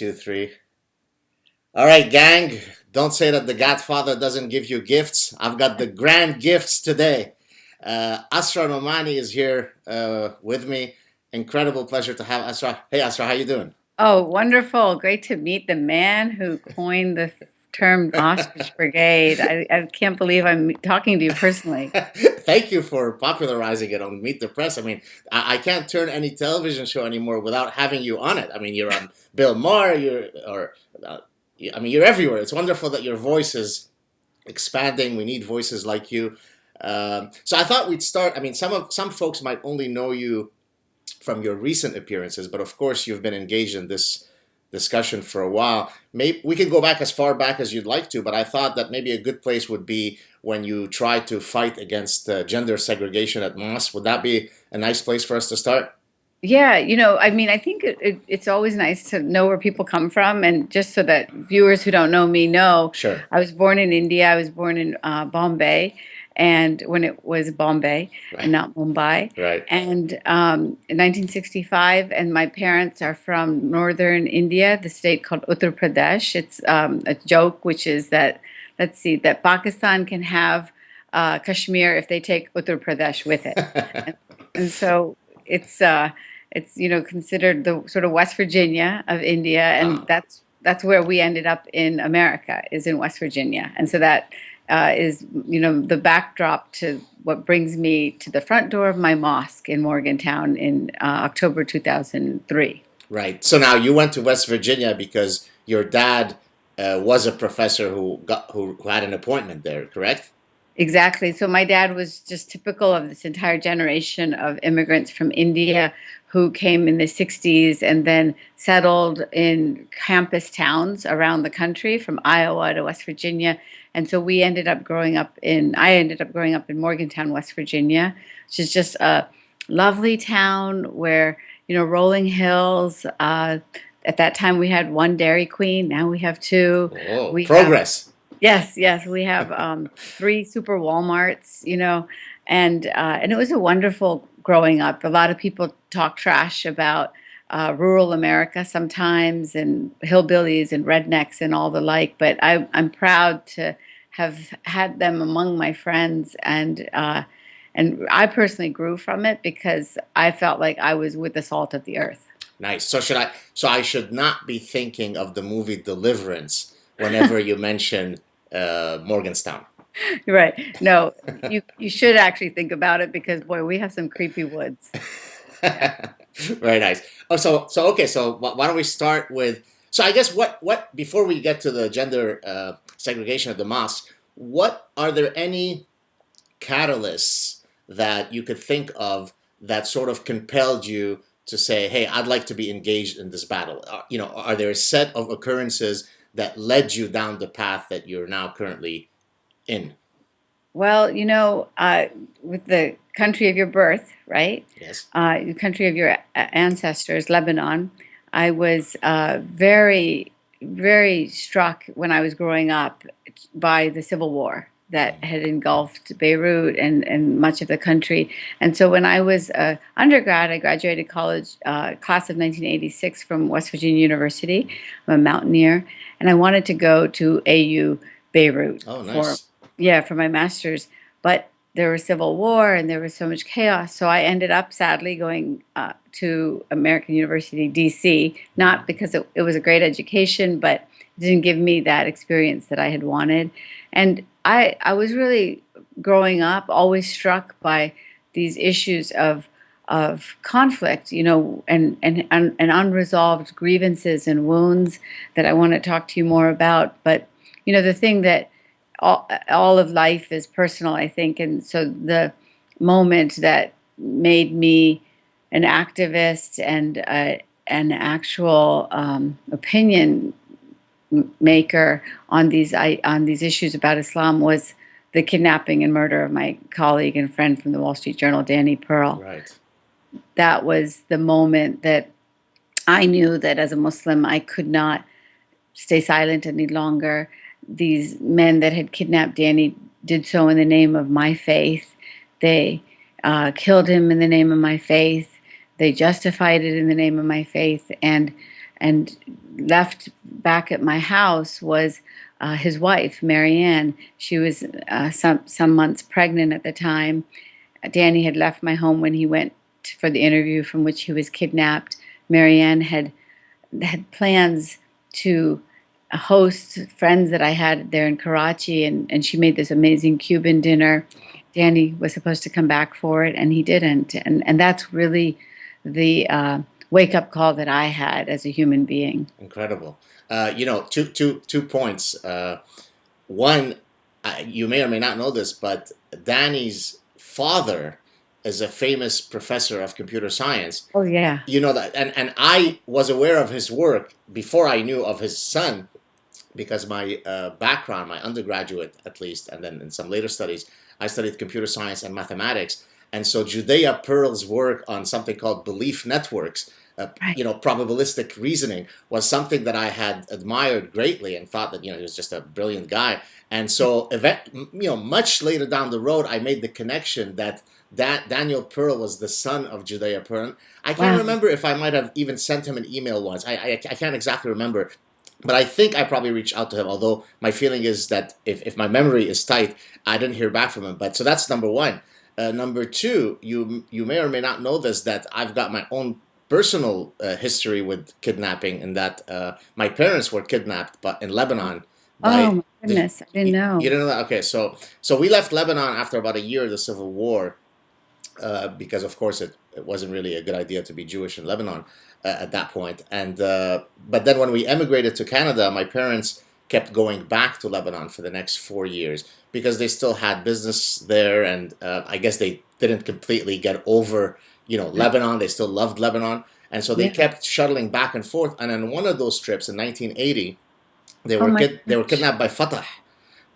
two, three. All right, gang. Don't say that the Godfather doesn't give you gifts. I've got the grand gifts today. Asra Nomani is here with me. Incredible pleasure to have Asra. Hey, Asra, how you doing? Oh, wonderful. Great to meet the man who coined the term ostrich brigade. I can't believe I'm talking to you personally. Thank you for popularizing it on Meet the Press. I mean, I can't turn any television show anymore without having you on it. I mean, you're on Bill Maher. I mean, you're everywhere. It's wonderful that your voice is expanding. We need voices like you. So I thought we'd start. I mean, some folks might only know you from your recent appearances, but of course you've been engaged in this discussion for a while. Maybe we can go back as far back as you'd like to, but I thought that maybe a good place would be when you tried to fight against gender segregation at mosques. Would that be a nice place for us to start? Yeah, I mean, I think it's always nice to know where people come from. And just so that viewers who don't know me know, Sure. I was born in India. I was born in Bombay, and when it was Bombay and Right. not Mumbai. Right. And in 1965, and my parents are from northern India, the state called Uttar Pradesh. It's a joke, which is that, let's see, that Pakistan can have Kashmir if they take Uttar Pradesh with it. And so it's considered the sort of West Virginia of India, and Wow. that's where we ended up in America, is in West Virginia. And so that is the backdrop to what brings me to the front door of my mosque in Morgantown in October 2003. Right. So now you went to West Virginia because your dad was a professor who had an appointment there, correct? Exactly. So my dad was just typical of this entire generation of immigrants from India who came in the 60s and then settled in campus towns around the country from Iowa to West Virginia. And so I ended up growing up in Morgantown, West Virginia, which is just a lovely town where, rolling hills. At that time we had one Dairy Queen. Now we have two. Oh, We have progress. Yes, yes, we have three super Walmarts, and it was a wonderful growing up. A lot of people talk trash about rural America sometimes, and hillbillies and rednecks and all the like. But I'm proud to have had them among my friends, and I personally grew from it because I felt like I was with the salt of the earth. Nice. So I should not be thinking of the movie Deliverance whenever you mention Morgantown. Right? No, you should actually think about it because boy, we have some creepy woods. Yeah. Very nice. Oh, so okay. So why don't we start with? So I guess what before we get to the gender segregation of the mosque, what are there any catalysts that you could think of that sort of compelled you to say, "Hey, I'd like to be engaged in this battle"? Are there a set of occurrences that led you down the path that you're now currently in? Well, with the country of your birth, right? Yes. The country of your ancestors, Lebanon. I was very, very struck when I was growing up by the civil war that had engulfed Beirut and much of the country. And so when I was undergrad, I graduated college, class of 1986 from West Virginia University. I'm a mountaineer, and I wanted to go to AU Beirut Oh, for, nice. yeah, for my master's. But there was civil war and there was so much chaos. So I ended up sadly going to American University, DC, not because it was a great education, but it didn't give me that experience that I had wanted. And I was really growing up always struck by these issues of conflict, and unresolved grievances and wounds that I want to talk to you more about. But the thing that all of life is personal, I think, and so the moment that made me an activist and an actual opinion maker on these issues about Islam was the kidnapping and murder of my colleague and friend from the Wall Street Journal, Danny Pearl. Right. That was the moment that I knew that as a Muslim I could not stay silent any longer. These men that had kidnapped Danny did so in the name of my faith. They killed him in the name of my faith. They justified it in the name of my faith, and left back at my house was his wife, Marianne. She was some months pregnant at the time. Danny had left my home when he went for the interview from which he was kidnapped. Marianne had plans to host friends that I had there in Karachi, and she made this amazing Cuban dinner. Danny was supposed to come back for it, and he didn't. And that's really the wake up call that I had as a human being. Incredible. Two points. One, you may or may not know this, but Danny's father is a famous professor of computer science. Oh yeah. You know that, and I was aware of his work before I knew of his son, because my background, my undergraduate at least, and then in some later studies, I studied computer science and mathematics. And so Judea Pearl's work on something called belief networks, Right. probabilistic reasoning, was something that I had admired greatly and thought that, he was just a brilliant guy. And so, much later down the road, I made the connection that Daniel Pearl was the son of Judea Pearl. I can't Wow. remember if I might have even sent him an email once. I can't exactly remember. But I think I probably reached out to him, although my feeling is that if my memory is tight, I didn't hear back from him. But so that's number one. Number two, you may or may not know this, that I've got my own personal history with kidnapping, in that my parents were kidnapped, but in Lebanon. Oh By my goodness, I didn't know. You didn't know that? Okay, so we left Lebanon after about a year of the civil war, because of course it wasn't really a good idea to be Jewish in Lebanon at that point. And but then when we emigrated to Canada, my parents kept going back to Lebanon for the next 4 years because they still had business there, and I guess they didn't completely get over Lebanon. They still loved Lebanon, and so they Yeah. kept shuttling back and forth. And on one of those trips in 1980, they Oh were my they were gosh. kidnapped by Fatah,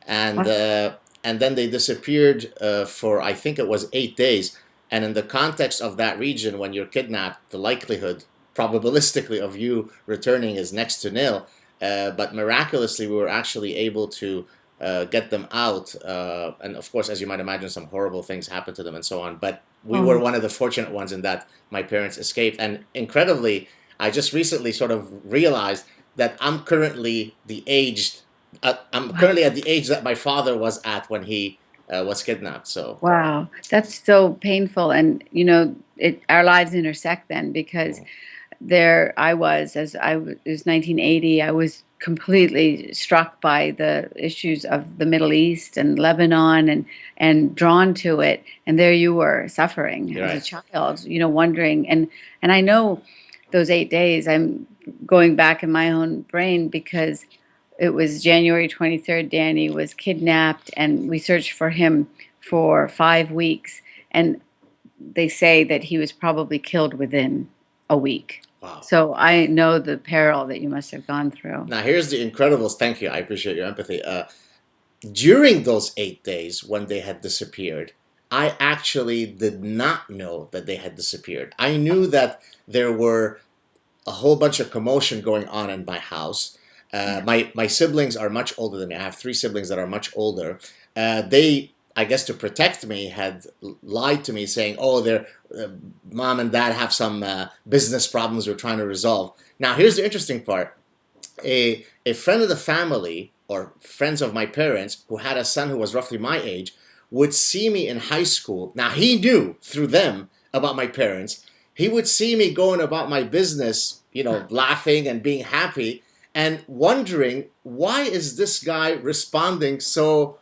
and Wow. then they disappeared for, I think it was 8 days. And in the context of that region, when you're kidnapped, the likelihood, probabilistically, of you returning is next to nil. But miraculously, we were actually able to get them out. And of course, as you might imagine, some horrible things happened to them and so on. But we were Oh, one of the fortunate ones in that my parents escaped. And incredibly, I just recently sort of realized that I'm wow. currently at the age that my father was at when he was kidnapped. So, Wow. That's so painful. And our lives intersect then, because mm, there I was, it was 1980. I was completely struck by the issues of the Middle East and Lebanon, and drawn to it. And there you were, suffering you're as a right. child, wondering. And I know those 8 days, I'm going back in my own brain, because it was January 23rd. Danny was kidnapped, and we searched for him for 5 weeks. And they say that he was probably killed within a week. Wow. So I know the peril that you must have gone through. Now, here's the Incredibles. Thank you. I appreciate your empathy. During those 8 days when they had disappeared, I actually did not know that they had disappeared. I knew that there were a whole bunch of commotion going on in my house. Yeah. My siblings are much older than me. I have three siblings that are much older. They, I guess, to protect me, had lied to me, saying, "Oh, their mom and dad have some business problems we're trying to resolve." Now, here's the interesting part: a friend of the family, or friends of my parents, who had a son who was roughly my age, would see me in high school. Now, he knew through them about my parents. He would see me going about my business, laughing and being happy, and wondering, why is this guy responding so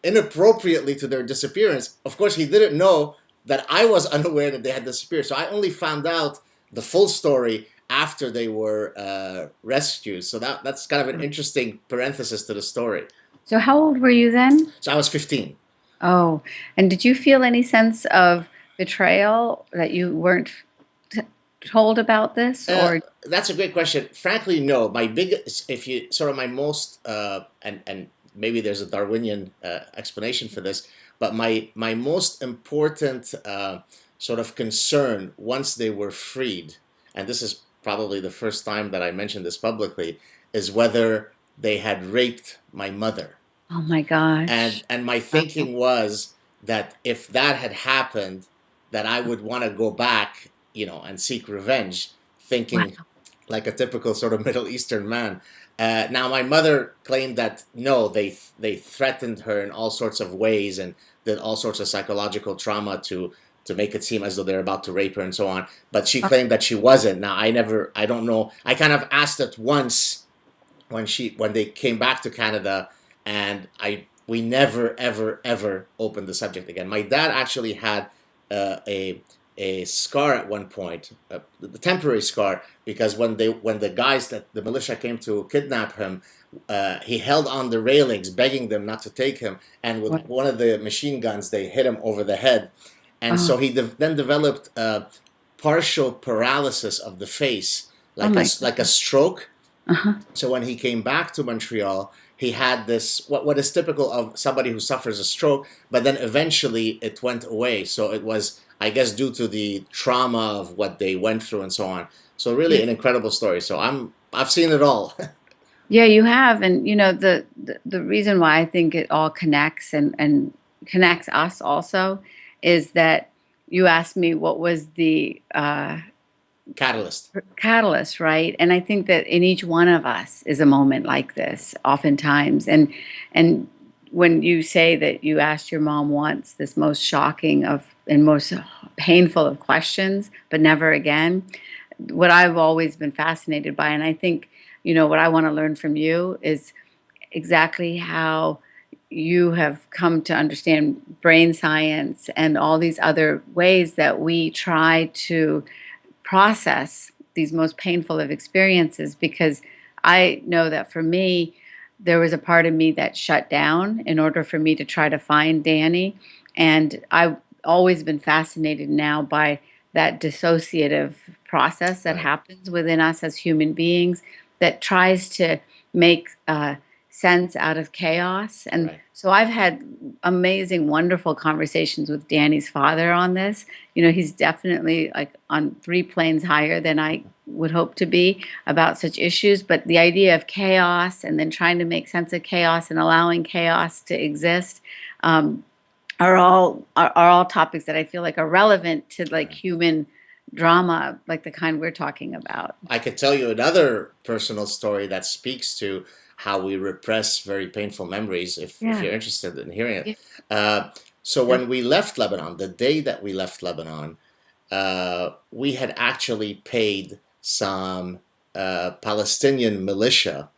inappropriately to their disappearance? Of course, he didn't know that I was unaware that they had disappeared. So I only found out the full story after they were rescued. So that's kind of an interesting parenthesis to the story. So how old were you then? So I was 15. Oh, and did you feel any sense of betrayal that you weren't t- told about this, Uh, or that's a great question. Frankly, no. My biggest, if you sort of my most, and maybe there's a Darwinian explanation for this, but my most important sort of concern once they were freed, and this is probably the first time that I mentioned this publicly, is whether they had raped my mother. oh my and gosh. and my Wow. thinking was that if that had happened, that I would want to go back, and seek revenge, thinking Wow. like a typical sort of Middle Eastern man. Now, my mother claimed that no, they threatened her in all sorts of ways and did all sorts of psychological trauma to make it seem as though they're about to rape her and so on. But she claimed that she wasn't. Now, I don't know. I kind of asked it once when they came back to Canada, and we never ever opened the subject again. My dad actually had a scar at one point, a temporary scar, because when the guys that the militia came to kidnap him, he held on the railings, begging them not to take him, and with What? one of the machine guns, they hit him over the head, and Oh, so he then developed partial paralysis of the face, oh my like a God. stroke. Uh-huh. So when he came back to Montreal, he had this what is typical of somebody who suffers a stroke, but then eventually it went away. So it was, I guess, due to the trauma of what they went through and so on. So Yeah. really an incredible story. So I've seen it all. Yeah, you have. And you know, the reason why I think it all connects and connects us also is that you asked me what was the Catalyst. catalyst, right? And I think that in each one of us is a moment like this, oftentimes. And when you say that you asked your mom once this most shocking of and most painful of questions, but never again, what I've always been fascinated by, and I think, you know, what I want to learn from you is exactly how you have come to understand brain science and all these other ways that we try to process these most painful of experiences, because I know that for me, there was a part of me that shut down in order for me to try to find Danny. And I've always been fascinated now by that dissociative process that Right. happens within us as human beings that tries to make sense out of chaos. And Right. so I've had amazing, wonderful conversations with Danny's father on this. You know, he's definitely like on three planes higher than I would hope to be about such issues. But the idea of chaos and then trying to make sense of chaos and allowing chaos to exist um, are all topics that I feel like are relevant to like Right. human drama, like the kind we're talking about. I could tell you another personal story that speaks to how we repress very painful memories, if Yeah. you're interested in hearing it. Yeah. Uh, so Def- when we left Lebanon, the day that we left Lebanon, we had actually paid some Palestinian militia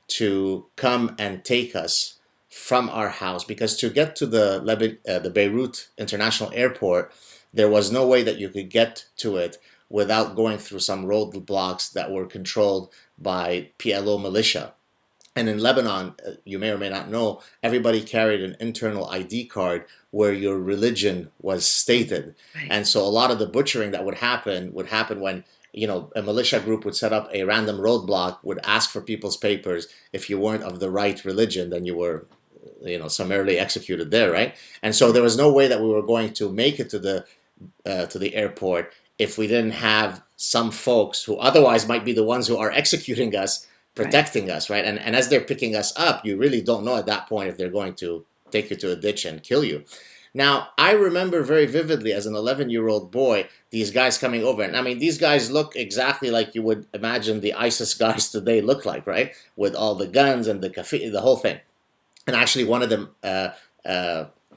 to come and take us from our house, because to get to the Beirut International Airport, there was no way that you could get to it without going through some roadblocks that were controlled by PLO militia. And in Lebanon, you may or may not know, everybody carried an internal ID card where your religion was stated. Right. And so a lot of the butchering that would happen when, a militia group would set up a random roadblock, would ask for people's papers. If you weren't of the right religion, then you were, summarily executed there, right? And so there was no way that we were going to make it to the airport if we didn't have some folks who otherwise might be the ones who are executing us, Right. protecting us, right? And as they're picking us up, you really don't know at that point if they're going to take you to a ditch and kill you. Now, I remember very vividly as an 11-year-old boy, these guys coming over. And I mean, these guys look exactly like you would imagine the ISIS guys today look like, right? With all the guns and the whole thing. And actually, one of them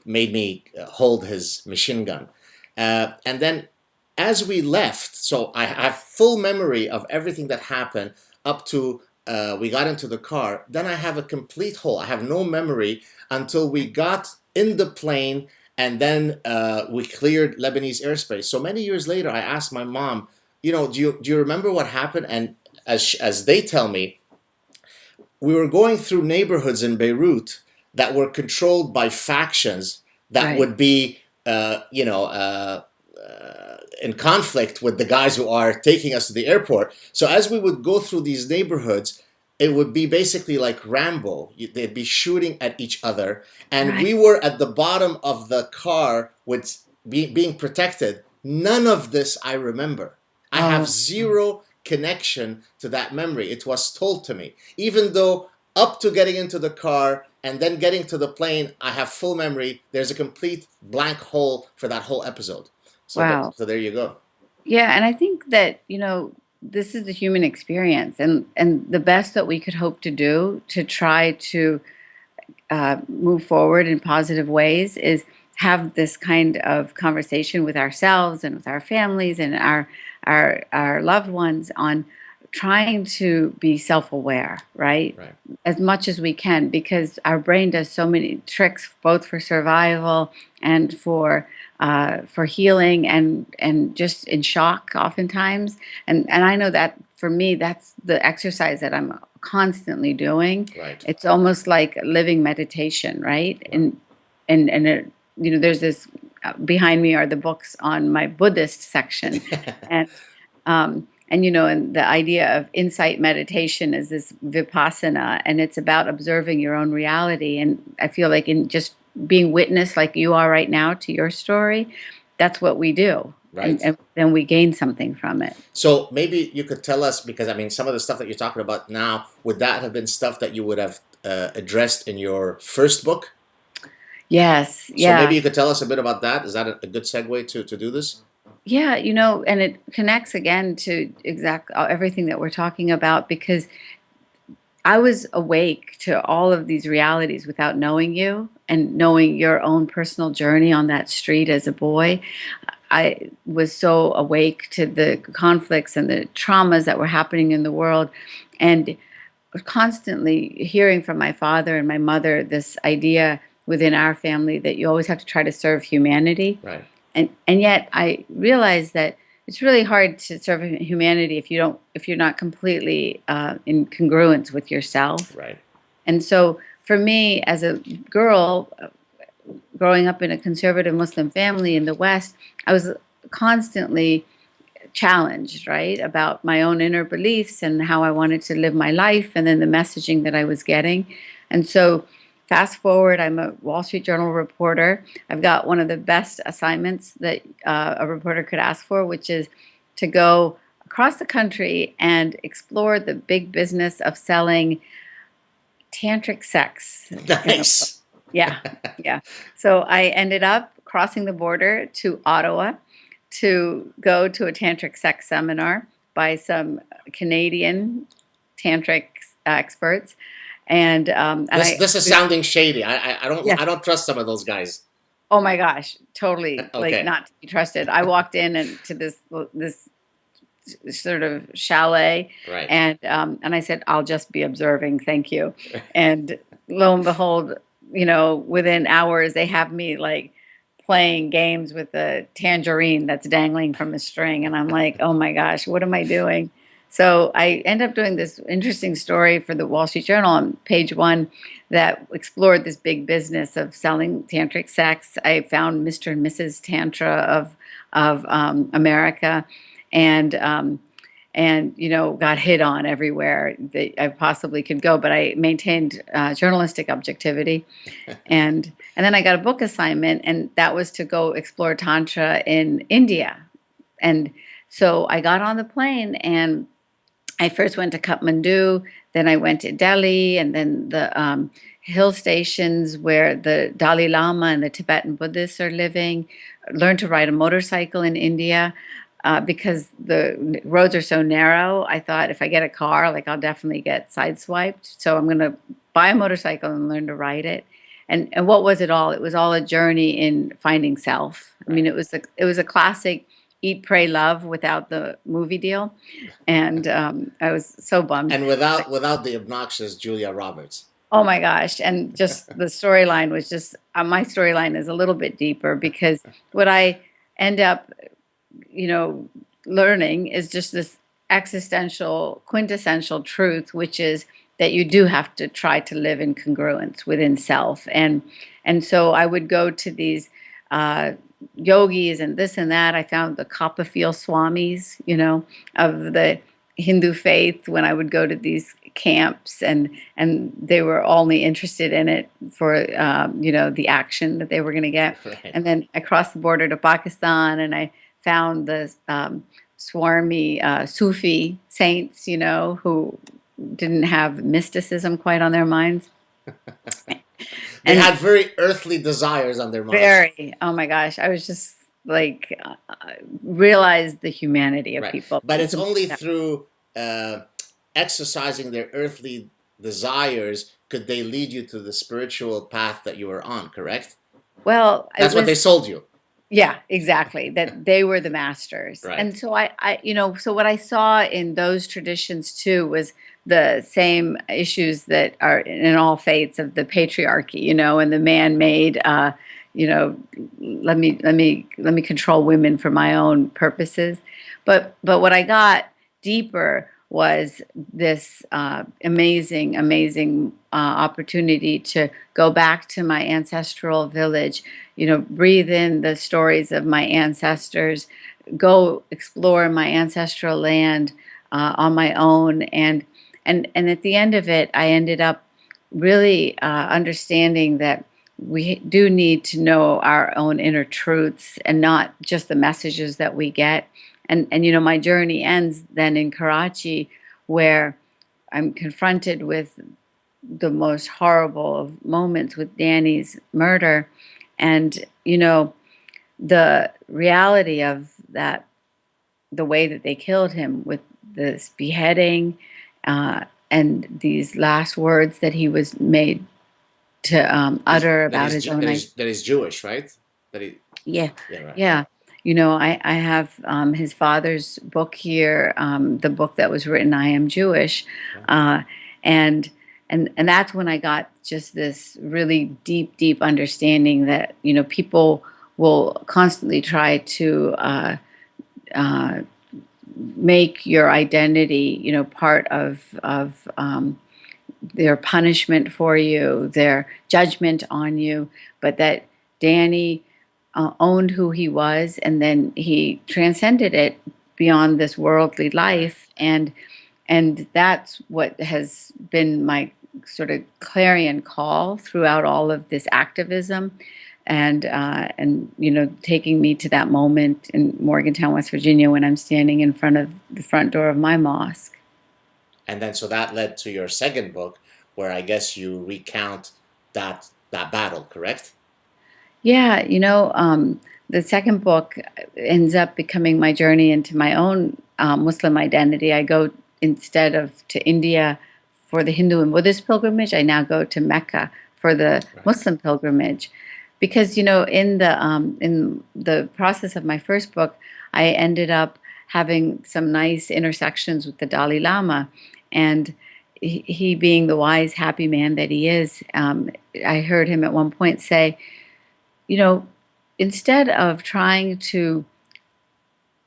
made me hold his machine gun. And then as we left, so I have full memory of everything that happened up to we got into the car. Then I have a complete hole. I have no memory until we got in the plane, and then we cleared Lebanese airspace. So many years later, I asked my mom, do you remember what happened? And as they tell me, we were going through neighborhoods in Beirut that were controlled by factions that Right. would be, in conflict with the guys who are taking us to the airport. So as we would go through these neighborhoods, it would be basically like Rambo. They'd be shooting at each other, and Right. we were at the bottom of the car with being protected. None of this I remember. I have Oh. zero connection to that memory. It was told to me, even though up to getting into the car and then getting to the plane, I have full memory. There's a complete blank hole for that whole episode. So, Wow. so there you go. Yeah, and I think that, you know, this is the human experience, and the best that we could hope to do to try to move forward in positive ways is have this kind of conversation with ourselves and with our families and our loved ones on trying to be self-aware, right? Right. As much as we can, because our brain does so many tricks, both for survival and for healing and just in shock oftentimes. And I know that for me, that's the exercise that I'm constantly doing. Right. It's almost like living meditation, right? Wow. And it, there's this behind me are the books on my Buddhist section, and and the idea of insight meditation is this vipassana, and it's about observing your own reality. And I feel like in just being witness, like you are right now, to your story, that's what we do, Right. and then we gain something from it. So maybe you could tell us, because I mean, some of the stuff that you're talking about now, would that have been stuff that you would have addressed in your first book? Yes, So yeah. maybe you could tell us a bit about that. Is that a good segue to do this? Yeah, and it connects again to everything that we're talking about, because I was awake to all of these realities without knowing you and knowing your own personal journey on that street as a boy. I was so awake to the conflicts and the traumas that were happening in the world, and constantly hearing from my father and my mother this idea within our family that you always have to try to serve humanity. Right. And yet I realized that it's really hard to serve humanity if you're not completely in congruence with yourself. Right. And so for me as a girl growing up in a conservative Muslim family in the West, I was constantly challenged, right, about my own inner beliefs and how I wanted to live my life, and then the messaging that I was getting. And so, fast forward, I'm a Wall Street Journal reporter. I've got one of the best assignments that a reporter could ask for, which is to go across the country and explore the big business of selling tantric sex. Nice. Yeah, yeah. So I ended up crossing the border to Ottawa to go to a tantric sex seminar by some Canadian tantric experts, and This is sounding shady. yeah. I don't trust some of those guys. Oh my gosh, totally like Okay. not to be trusted. I walked in and to this sort of chalet, Right. and I said, "I'll just be observing, thank you." And lo and behold, within hours they have me like playing games with a tangerine that's dangling from a string, and I'm like, "Oh my gosh, what am I doing?" So I end up doing this interesting story for the Wall Street Journal on page one that explored this big business of selling tantric sex. I found Mr. and Mrs. Tantra of America, and got hit on everywhere that I possibly could go. But I maintained journalistic objectivity, and then I got a book assignment, and that was to go explore tantra in India. And so I got on the plane, and I first went to Kathmandu, then I went to Delhi, and then the hill stations where the Dalai Lama and the Tibetan Buddhists are living. Learned to ride a motorcycle in India. Because the roads are so narrow, I thought if I get a car, like I'll definitely get sideswiped. So I'm going to buy a motorcycle and learn to ride it. And what was it all? It was all a journey in finding self. I mean, Right. it was a classic Eat, Pray, Love without the movie deal, and I was so bummed. And without the obnoxious Julia Roberts. Oh my gosh. And just the storyline was just, my storyline is a little bit deeper, because what I end up, you know, learning is just this existential, quintessential truth, which is that you do have to try to live in congruence within self. And so I would go to these uh, yogis and this and that. I found the Copperfield Swamis, of the Hindu faith, when I would go to these camps, and they were only interested in it for the action that they were going to get. Right. And then I crossed the border to Pakistan, and I found the swarmy Sufi saints, who didn't have mysticism quite on their minds. They And had very earthly desires on their minds. very, oh my gosh, I was just like realize the humanity of Right. people. But It's it's a, only through uh, exercising their earthly desires could they lead you to the spiritual path that you were on, correct? well, it That's what they was. sold you. Yeah, exactly. That they were the masters. Right. And so so what I saw in those traditions too was the same issues that are in all faiths of the patriarchy, and the man-made, you know, let me control women for my own purposes. But what I got deeper was this amazing opportunity to go back to my ancestral village, breathe in the stories of my ancestors, go explore my ancestral land on my own, and at the end of it, I ended up really understanding that we do need to know our own inner truths and not just the messages that we get. And my journey ends then in Karachi, where I'm confronted with the most horrible of moments with Danny's murder. And, the reality of that, the way that they killed him with this beheading, and these last words that he was made to utter about his own identity. That is Jewish, right? That he, Yeah, yeah, right. yeah. I have his father's book here, the book that was written, I Am Jewish. Yeah. And and that's when I got just this really deep understanding that, people will constantly try to uh, make your identity, part of their punishment for you, their judgment on you, but that Danny owned who he was, and then he transcended it beyond this worldly Right. life, and that's what has been my sort of clarion call throughout all of this activism, and taking me to that moment in Morgantown, West Virginia, when I'm standing in front of the front door of my mosque. And then so that led to your second book, where I guess you recount that battle, correct? Yeah, the second book ends up becoming my journey into my own Muslim identity. I go, instead of to India for the Hindu and Buddhist pilgrimage, I now go to Mecca for the Right. Muslim pilgrimage, because in the process of my first book, I ended up having some nice intersections with the Dalai Lama, and he being the wise, happy man that he is, I heard him at one point say, you know, instead of trying to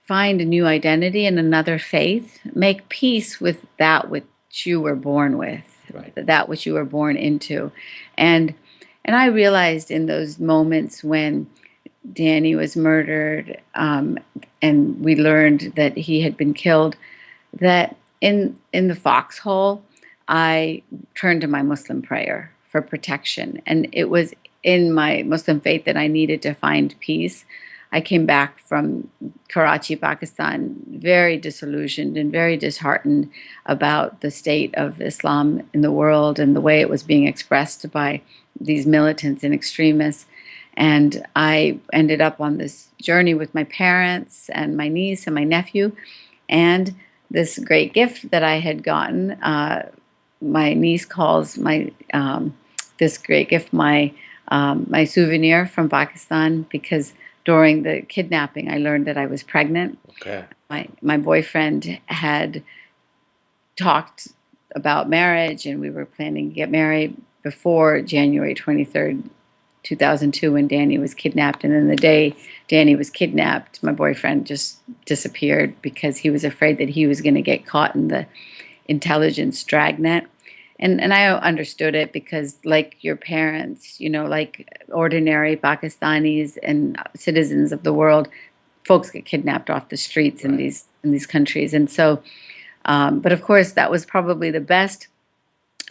find a new identity in another faith, make peace with that which you were born with, Right. that which you were born into. And and I realized in those moments when Danny was murdered, and we learned that he had been killed, that in the foxhole, I turned to my Muslim prayer for protection, and it was in my Muslim faith that I needed to find peace. I came back from Karachi, Pakistan, very disillusioned and very disheartened about the state of Islam in the world and the way it was being expressed by these militants and extremists. And I ended up on this journey with my parents and my niece and my nephew, and this great gift that I had gotten. My niece calls my this great gift my souvenir from Pakistan, because during the kidnapping, I learned that I was pregnant. Okay. My boyfriend had talked about marriage, and we were planning to get married before January 23rd, 2002, when Danny was kidnapped. And then the day Danny was kidnapped, my boyfriend just disappeared because he was afraid that he was going to get caught in the intelligence dragnet. And I understood it, because, like your parents, like ordinary Pakistanis and citizens of the world, folks get kidnapped off the streets in Right. these countries. And so, but of course, that was probably the best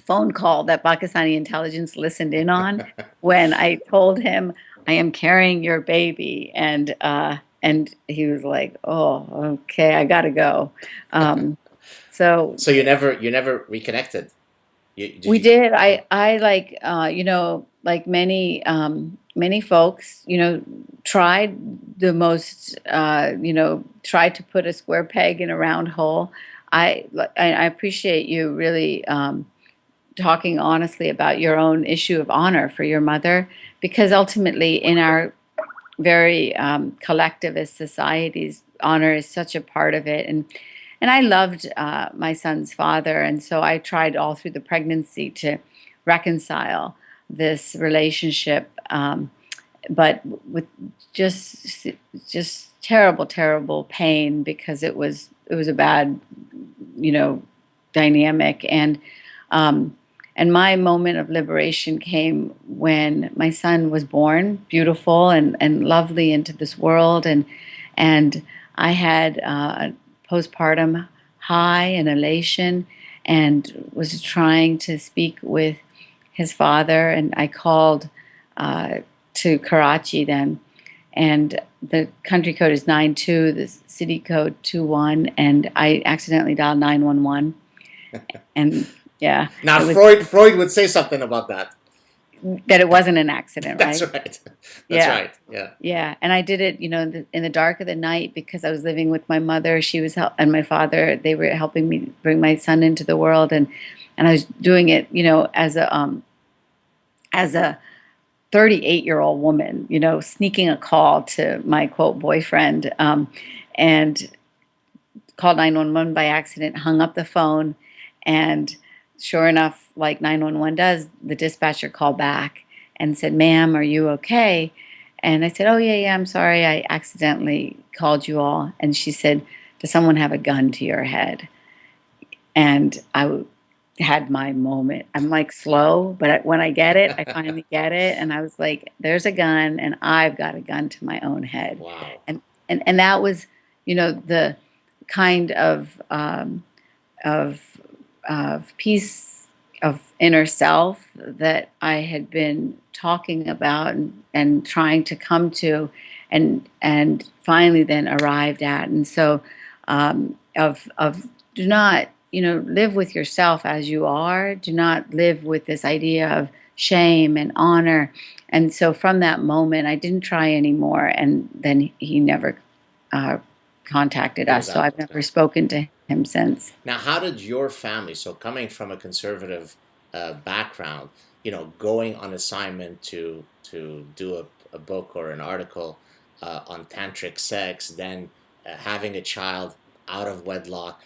phone call that Pakistani intelligence listened in on, when I told him, I am carrying your baby, and he was like, "Oh, okay, I gotta go." Um, so So you never reconnected. Did we you? did. Oh, I like like many many folks, tried the most, tried to put a square peg in a round hole. I appreciate you really talking honestly about your own issue of honor for your mother, because ultimately, in our very collectivist societies, honor is such a part of it. And I loved my son's father, and so I tried all through the pregnancy to reconcile this relationship, but with just just terrible, terrible pain, because it was a bad, you know, dynamic. Um, and my moment of liberation came when my son was born, beautiful and lovely, into this world, and I had a postpartum high and elation, and was trying to speak with his father, and I called uh, to Karachi then, and the country code is 92, the city code 21, and I accidentally dialed 911, and yeah, Now, it was Freud would say something about that. that it wasn't an accident, That's right? right. That's Yeah. right. Yeah. Yeah, and I did it, in the dark of the night, because I was living with my mother. She was and my father. They were helping me bring my son into the world, and I was doing it, as a 38-year-old woman, sneaking a call to my quote boyfriend, and called 911 by accident, hung up the phone, and sure enough, like 911 does, the dispatcher called back and said, "Ma'am, are you okay?" And I said, "Oh, yeah, yeah, I'm sorry. I accidentally called you all." And she said, "Does someone have a gun to your head?" And had my moment. I'm like slow, but when I get it, I finally get it. And I was like, there's a gun, and I've got a gun to my own head. Wow. And that was, the kind of peace of inner self that I had been talking about, and trying to come to, and finally then arrived at. And so, of do not, live with yourself as you are. Do not live with this idea of shame and honor. And so from that moment, I didn't try anymore. And then he never uh, contacted It us. was So out. I've never spoken to him since. Now, how did your family, so coming from a conservative background, going on assignment to do a book or an article on tantric sex, then having a child out of wedlock,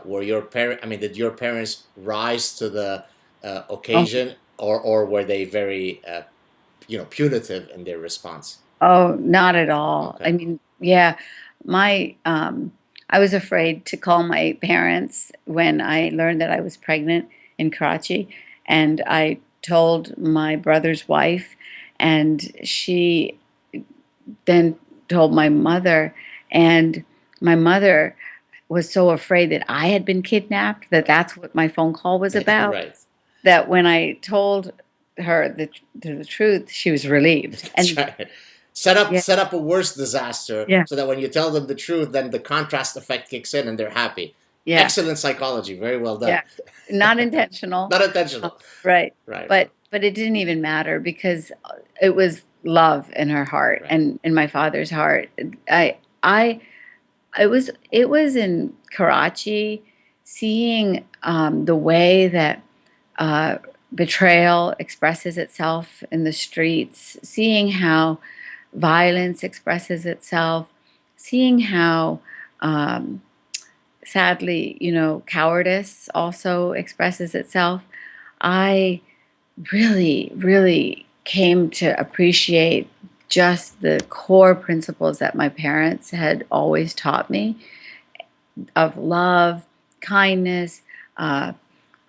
were your parent? I mean, did your parents rise to the Oh, occasion, or were they very punitive in their response? oh, not at all. I Okay. mean, yeah, my I was afraid to call my parents when I learned that I was pregnant in Karachi, and I told my brother's wife, and she then told my mother, and my mother was so afraid that I had been kidnapped, that that's what my phone call was about, Right. that when I told her the truth, she was relieved. That's And right. Set up yeah, set up a worse disaster yeah, so that when you tell them the truth, then the contrast effect kicks in and they're happy. yeah, Excellent psychology. Very well done. yeah. Not intentional, Not intentional. right? Right. But it didn't even matter, because it was love in her heart Right. and in my father's heart. I it was in Karachi, seeing the way that uh, betrayal expresses itself in the streets, seeing how violence expresses itself, seeing how, um, sadly, cowardice also expresses itself. I really, really came to appreciate just the core principles that my parents had always taught me, of love, kindness, uh,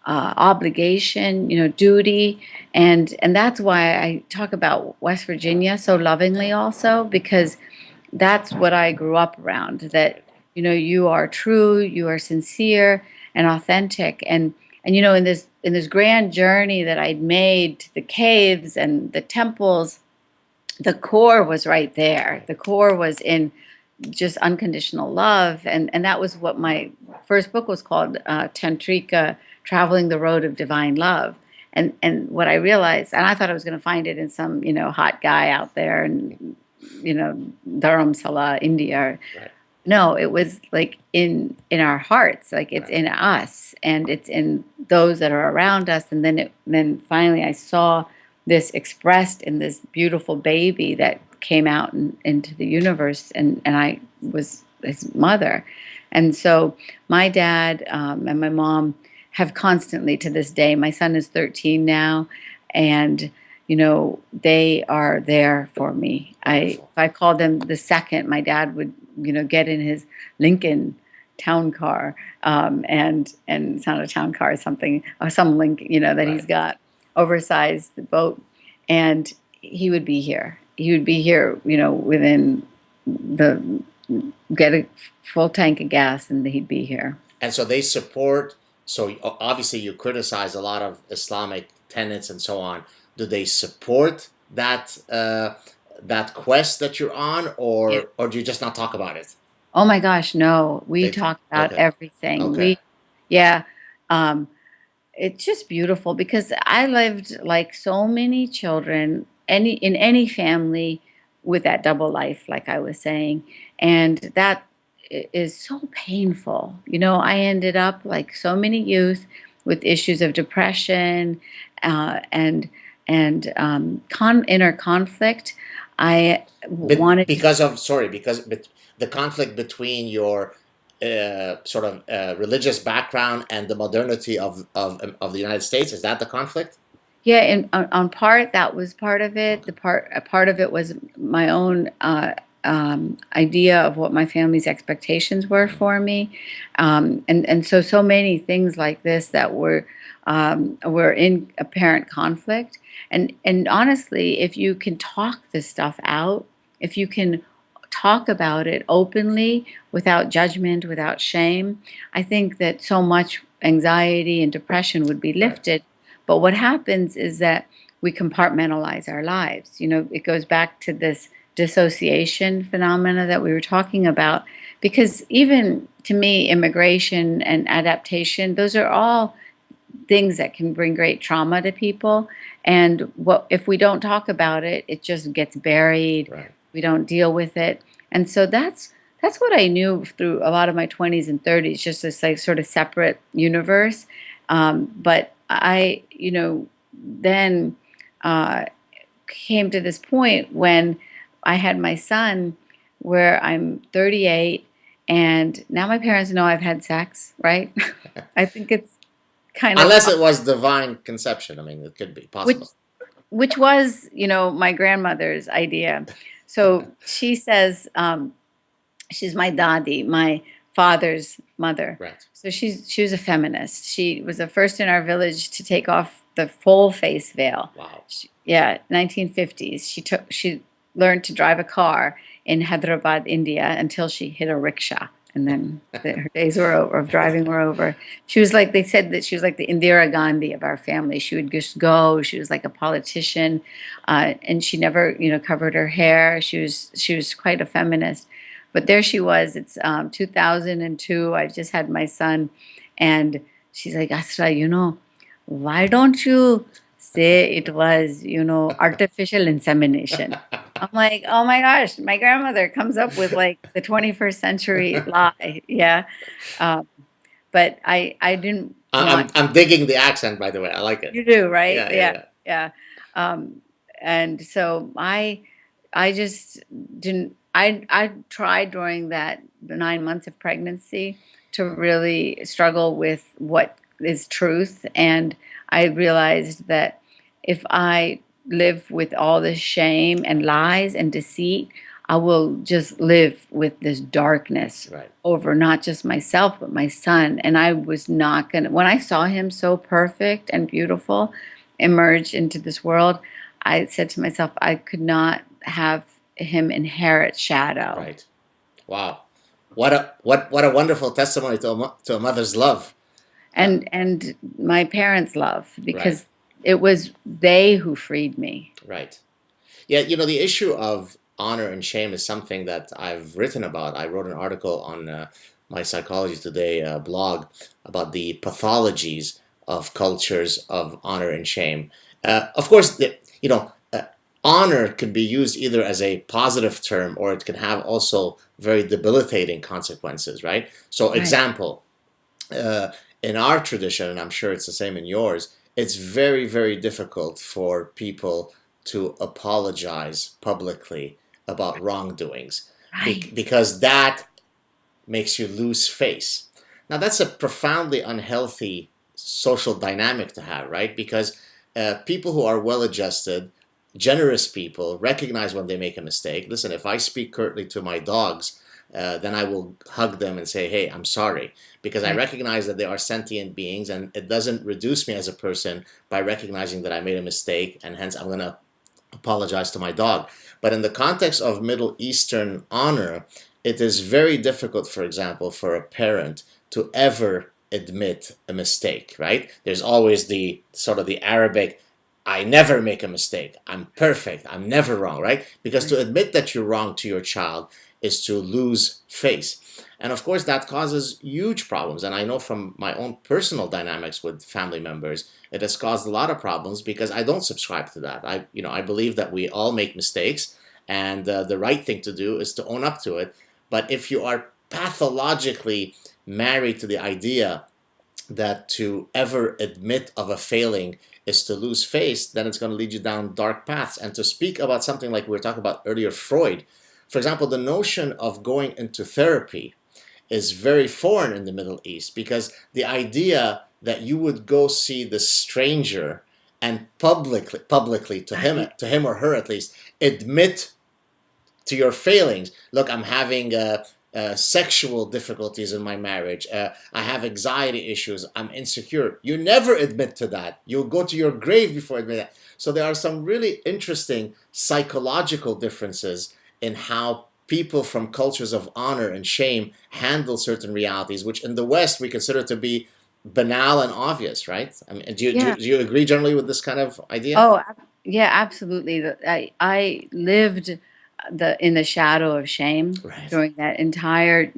obligation, duty, and that's why I talk about West Virginia so lovingly, also because that's what I grew up around. That Right. you are true, you are sincere and authentic, and in this grand journey that I'd made to the caves and the temples, the core was right there. Right. The core was in just unconditional love, and that was what my first book was called, Tantrika, Traveling the Road of Divine Love. And what I realized, and I thought I was going to find it in some, hot guy out there in, Dharamsala, India. Right. No, it was like in our hearts, like it's Right. in us, and it's in those that are around us. And then finally I saw this expressed in this beautiful baby that came out into the universe, and I was his mother. And so my dad and my mom have constantly, to this day, my son is 13 now, and they are there for me. If I called them the second, my dad would get in his Lincoln town car, and it's not a town car, it's something, or some Lincoln, that Right. he's got, oversized boat, and he would be here. He would be here, within the get a full tank of gas, and he'd be here. And so they support. So obviously, you criticize a lot of Islamic tenets and so on. Do they support that quest that you're on, Yeah. or do you just not talk about it? Oh my gosh, no. We They talk about okay, everything. okay, Yeah. Um, it's just beautiful because I lived like so many children, in any family with that double life, like I was saying, and that is so painful. I ended up like so many youth with issues of depression, and inner conflict. I but wanted to. because of sorry, because the conflict between your sort of religious background and the modernity of the United States, is that the conflict? Yeah, and on part, that was part of it. Okay, A part of it was my own idea of what my family's expectations were for me, and so many things like this that were in apparent conflict. And honestly, if you can talk this stuff out, if you can talk about it openly without judgment, without shame, I think that so much anxiety and depression would be right, lifted. But what happens is that we compartmentalize our lives. It goes back to this dissociation phenomena that we were talking about. Because even to me, immigration and adaptation, those are all things that can bring great trauma to people. And what if we don't talk about it, it just gets buried. right. We don't deal with it. And so that's what I knew through a lot of my 20s and 30s, just this like sort of separate universe. But I, then uh, came to this point when I had my son, where I'm 38, and now my parents know I've had sex, right? I think it's kind of, Unless it was divine conception, I mean, it could be which possible. which was, my grandmother's idea. So she says, she's my dadi, my father's mother. Right. So she was a feminist. She was the first in our village to take off the full face veil. Wow. Yeah, 1950s. She learned to drive a car in Hyderabad, India, until she hit a rickshaw, and then her days were over, of driving were over. She was like, they said that she was like the Indira Gandhi of our family. She would just go. She was like a politician, and she never, covered her hair. She was quite a feminist. But there she was. It's 2002. I just had my son, and she's like, Asra, why don't you say it was, artificial insemination? I'm like, oh my gosh, my grandmother comes up with like the 21st century lie. Yeah. Um, but I didn't want. I'm digging the accent, by the way. I like it. You do, right? Yeah, yeah, Yeah. yeah. Yeah. Um, and so I just didn't. I tried during the 9 months of pregnancy to really struggle with what is truth, and I realized that if I live with all this shame and lies and deceit, I will just live with this darkness Right. over not just myself but my son. And I was not gonna. When I saw him so perfect and beautiful emerge into this world, I said to myself, I could not have him inherit shadow. Right. Wow. What a wonderful testimony to a mother's love. And my parents' love, Right. because it was they who freed me. Right. Yeah, the issue of honor and shame is something that I've written about. I wrote an article on my Psychology Today blog about the pathologies of cultures of honor and shame. Of course, honor can be used either as a positive term or it can have also very debilitating consequences, right? So, Right. example, uh, in our tradition, and I'm sure it's the same in yours, it's very, very difficult for people to apologize publicly about wrongdoings Right. because that makes you lose face. Now, that's a profoundly unhealthy social dynamic to have, right? Because people who are well adjusted, generous people recognize when they make a mistake. Listen, if I speak curtly to my dogs, then I will hug them and say, hey, I'm sorry. Because I Right. recognize that they are sentient beings and it doesn't reduce me as a person by recognizing that I made a mistake and hence I'm going to apologize to my dog. But in the context of Middle Eastern honor, it is very difficult, for example, for a parent to ever admit a mistake, right? There's always the sort of the Arabic, I never make a mistake. I'm perfect. I'm never wrong, right? Because to Right. admit that you're wrong to your child is to lose face. And of course, that causes huge problems. And I know from my own personal dynamics with family members, it has caused a lot of problems because I don't subscribe to that. I believe that we all make mistakes, and the right thing to do is to own up to it. But if you are pathologically married to the idea that to ever admit of a failing is to lose face, then it's going to lead you down dark paths. And to speak about something like we were talking about earlier, Freud, for example, the notion of going into therapy is very foreign in the Middle East because the idea that you would go see the stranger and publicly Right. to him or her at least, admit to your failings. Look, I'm having sexual difficulties in my marriage. I have anxiety issues. I'm insecure. You never admit to that. You'll go to your grave before admitting that. So there are some really interesting psychological differences in how people from cultures of honor and shame handle certain realities, which in the West we consider to be banal and obvious, right? I mean, Yeah. do you agree generally with this kind of idea? Oh, yeah, absolutely. I lived in the shadow of shame Right, during that entire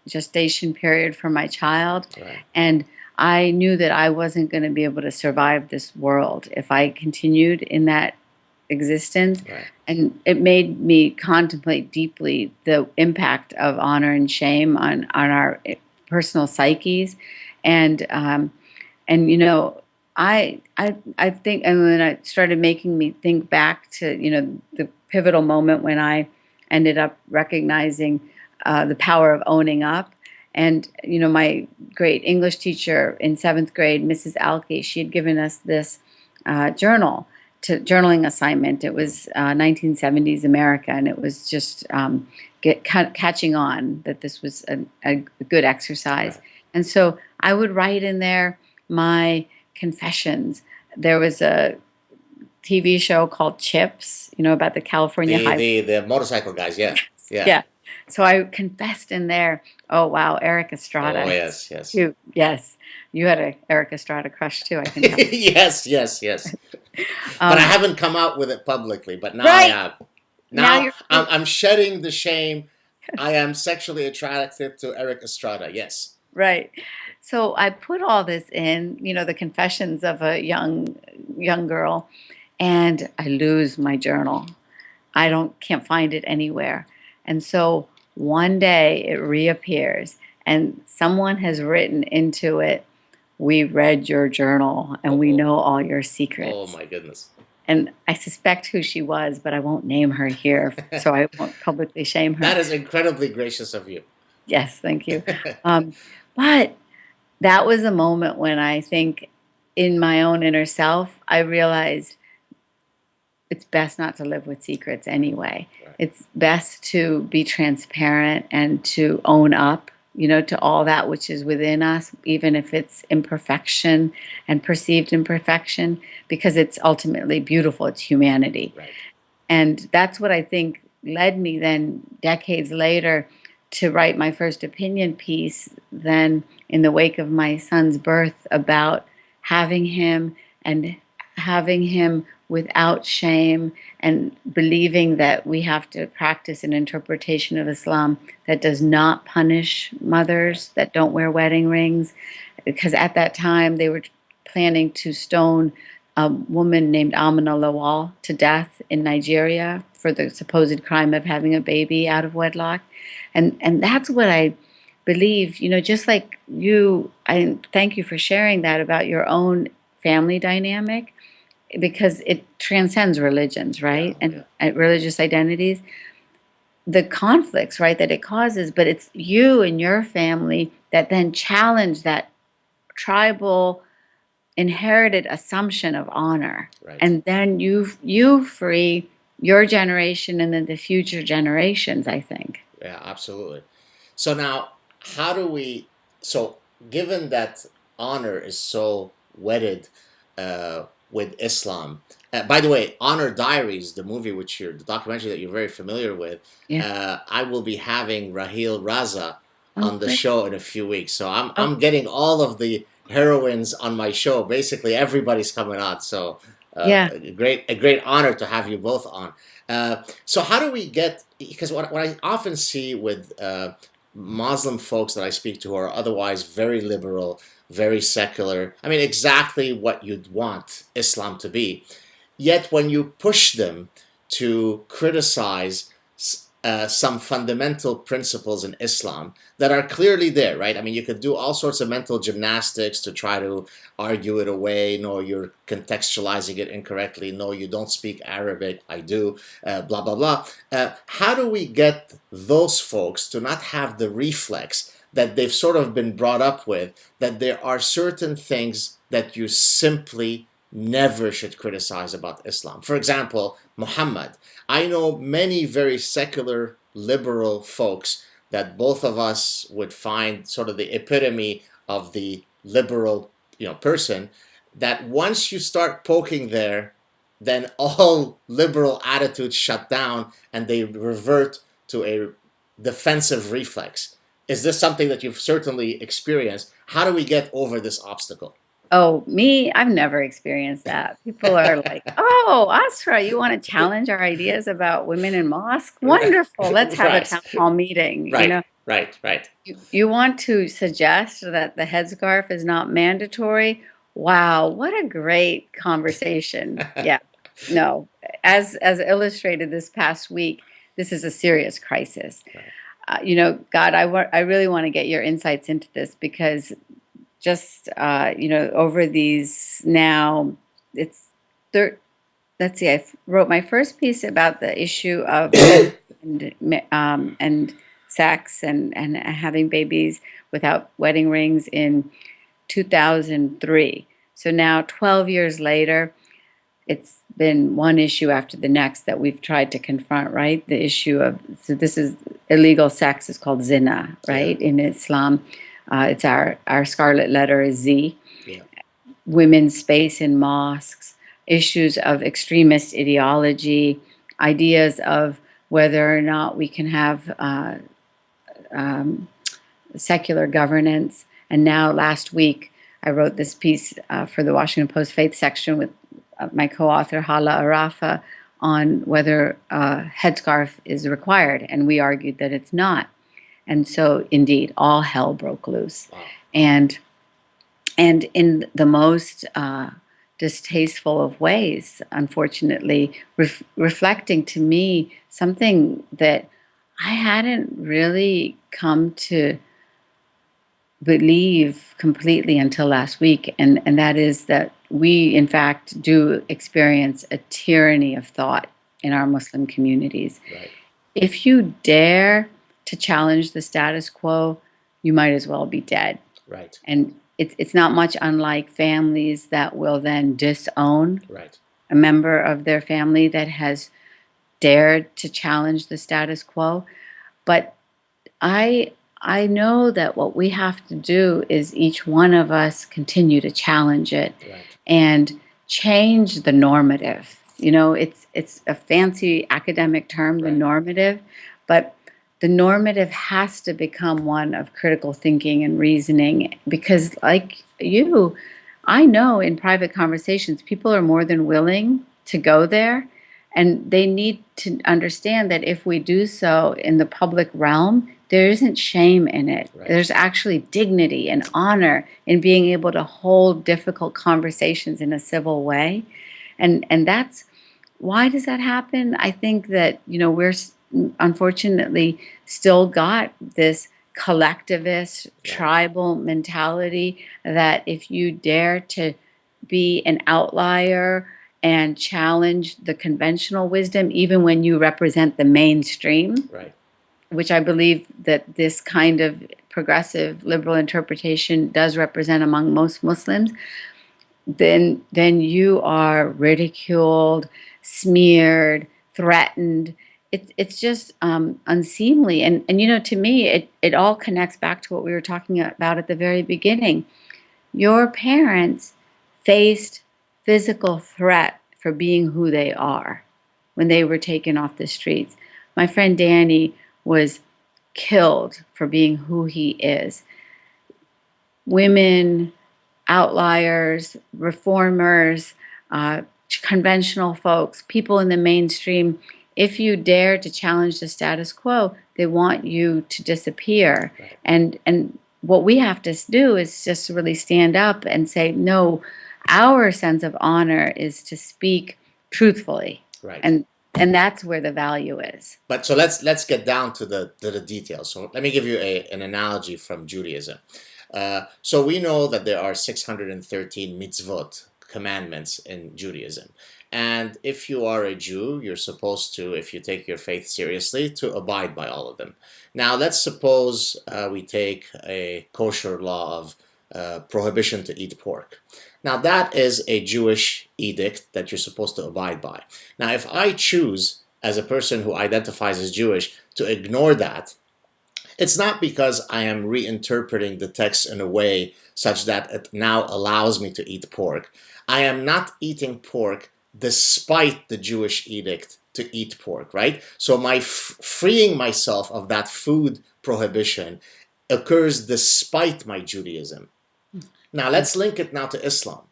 gestation period for my child, right, and I knew that I wasn't going to be able to survive this world if I continued in that existence, right, and it made me contemplate deeply the impact of honor and shame on our personal psyches, and and I think, and then it started making me think back to the pivotal moment when I ended up recognizing the power of owning up. And my great English teacher in seventh grade, Mrs. Alke, she had given us this journaling assignment. It was 1970s America, and it was just catching on that this was a good exercise. right. And so I would write in there my confessions. There was a TV show called Chips, about the California The high. the motorcycle guys, yeah, yeah. Yeah. So I confessed in there. Oh wow, Eric Oh Estrada. He's yes, yes, cute. Yes, you had a Eric Estrada crush too. I can tell. yes, yes, yes. But I Um, haven't come out with it publicly. But now I right have. now Now you're free. I'm shedding the shame. I am sexually attracted to Eric Estrada. Yes. Right. So I put all this in, the confessions of a young girl, and I lose my journal. I don't can't find it anywhere. And so one day it reappears and someone has written into it, "We read your journal and we Oh, know all your oh secrets." my goodness. And I suspect who she was, but I won't name her here, so I won't publicly shame her. That is incredibly gracious of you. Yes, thank you. Um, but that was a moment when I think in my own inner self, I realized it's best not to live with secrets anyway. Right, It's best to be transparent and to own up, to all that which is within us, even if it's imperfection and perceived imperfection, because it's ultimately beautiful. It's humanity. right. And that's what I think led me then, decades later, to write my first opinion piece, then in the wake of my son's birth, about having him and having him without shame, and believing that we have to practice an interpretation of Islam that does not punish Right. mothers that don't wear wedding rings, because at that time they were planning to stone a woman named Amina Lawal to death in Nigeria for the supposed crime of having a baby out of wedlock. And that's what I believe, just like you, I thank you for sharing that about your own family dynamic because it transcends religions, Yeah, right? yeah. And religious identities, the conflicts, right, that it causes, but it's you and your family that then challenge that tribal inherited assumption of honor. Right. And then you free your generation and then the future generations, I think. Yeah, absolutely. So now, how do we? So, given that honor is so wedded with Islam, by the way, Honor Diaries, the movie the documentary that you're very familiar with, Yeah. I will be having Rahil Raza Oh, on the great. show in a few weeks. So Oh, I'm getting all of the heroines on my show. Basically, everybody's coming on. So yeah. a great honor to have you both on. So how do we get? Because what I often see with Muslim folks that I speak to who are otherwise very liberal, very secular. I mean, exactly what you'd want Islam to be. Yet when you push them to criticize some fundamental principles in Islam that are clearly there, right? I mean, you could do all sorts of mental gymnastics to try to argue it away. No, you're contextualizing it incorrectly. No, you don't speak Arabic. I do. Blah, blah, blah. How do we get those folks to not have the reflex that they've sort of been brought up with, that there are certain things that you simply never should criticize about Islam? For example, Muhammad. I know many very secular liberal folks that both of us would find sort of the epitome of the liberal, person, that once you start poking there, then all liberal attitudes shut down and they revert to a defensive reflex. Is this something that you've certainly experienced? How do we get over this obstacle? Oh, me, I've never experienced that. People are like, "Oh, Asra, you want to challenge our ideas about women in mosque? Wonderful. Let's have a Right, town hall meeting." right, right, right. You want to suggest that the headscarf is not mandatory? Wow, what a great conversation. Yeah. No, as illustrated this past week, this is a serious crisis. Right. God, I really want to get your insights into this because just over these now, it's thir- let's see, wrote my first piece about the issue of and sex and having babies without wedding rings in 2003. So now 12 years later, it's been one issue after the next that we've tried to confront, right? The issue of, so this is illegal sex is called zina, Yeah, right? In Islam, it's our scarlet letter is Z. yeah, Women's space in mosques, issues of extremist ideology, ideas of whether or not we can have um, secular governance. And now, last week, I wrote this piece for the Washington Post Faith section with my co-author Hala Arafa on whether headscarf is required, and we argued that it's not. And so, indeed, all hell broke loose, wow, and in the most distasteful of ways, unfortunately, reflecting to me something that I hadn't really come to believe completely until last week, and that is that we, in fact, do experience a tyranny of thought in our Muslim communities. right, If you dare to challenge the status quo, you might as well be dead. right, And it's not much unlike families that will then disown right, a member of their family that has dared to challenge the status quo. But I know that what we have to do is each one of us continue to challenge it right, and change the normative. It's a fancy academic term, the right, normative, but the normative has to become one of critical thinking and reasoning because, like I know in private conversations, people are more than willing to go there And they need to understand that if we do so in the public realm, there isn't shame in it. Right. There's actually dignity and honor in being able to hold difficult conversations in a civil way. And that's why does that happen? I think that, we're unfortunately still got this collectivist, tribal mentality that if you dare to be an outlier and challenge the conventional wisdom, even when you represent the mainstream, Right. which I believe that this kind of progressive liberal interpretation does represent among most Muslims, then you are ridiculed, smeared, threatened. It's just unseemly. And to me, it all connects back to what we were talking about at the very beginning. Your parents faced physical threat for being who they are when they were taken off the streets. My friend Danny was killed for being who he is. Women, outliers, reformers, conventional folks, people in the mainstream, if you dare to challenge the status quo, they want you to disappear. Right. And what we have to do is just really stand up and say, no, our sense of honor is to speak truthfully. Right. And that's where the value is. But so let's get down to the details. So let me give you an analogy from Judaism. So we know that there are 613 mitzvot, commandments in Judaism. And if you are a Jew, you're supposed to, if you take your faith seriously, to abide by all of them. Now, let's suppose we take a kosher law of prohibition to eat pork. Now, that is a Jewish edict that you're supposed to abide by. Now, if I choose, as a person who identifies as Jewish, to ignore that, it's not because I am reinterpreting the text in a way such that it now allows me to eat pork. I am not eating pork despite the Jewish edict to eat pork, right? So my freeing myself of that food prohibition occurs despite my Judaism. Now let's link it now to Islam.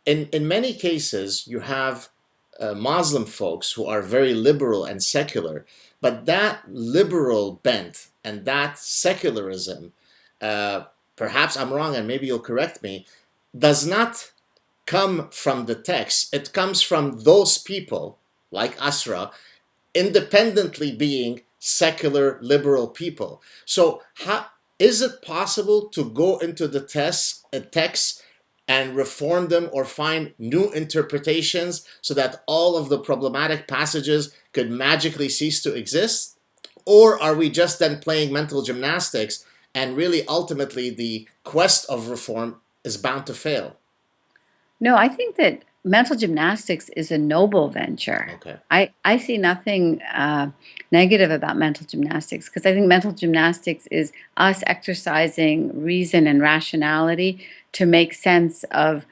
In many cases, you have Muslim folks who are very liberal and secular, but that liberal bent and that secularism, perhaps I'm wrong and maybe you'll correct me, does not come from the text. It comes from those people, like Asra, independently being secular liberal people. So how is it possible to go into the text and reform them or find new interpretations so that all of the problematic passages could magically cease to exist? Or are we just then playing mental gymnastics and really ultimately the quest of reform is bound to fail? No, I think that mental gymnastics is a noble venture. Okay. I see nothing negative about mental gymnastics because I think mental gymnastics is us exercising reason and rationality to make sense of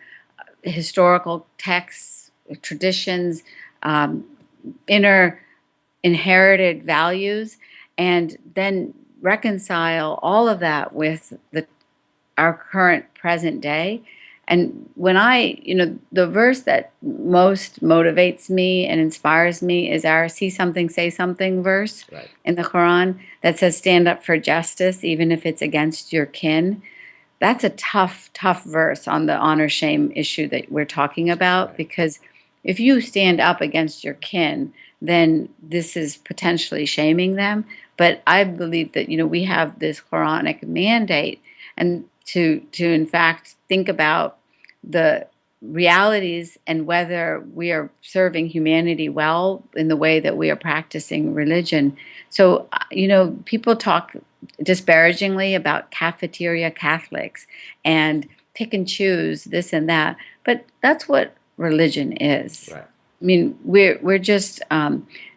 historical texts, traditions, inner inherited values, and then reconcile all of that with our current present day. And when the verse that most motivates me and inspires me is our see something, say something verse Right. in the Quran that says, stand up for justice, even if it's against your kin. That's a tough, tough verse on the honor shame issue that we're talking about, Right. because if you stand up against your kin, then this is potentially shaming them. But I believe that, we have this Quranic mandate and to in fact think about the realities and whether we are serving humanity well in the way that we are practicing religion. So, people talk disparagingly about cafeteria Catholics and pick and choose this and that, but that's what religion is. Right. I mean, we're just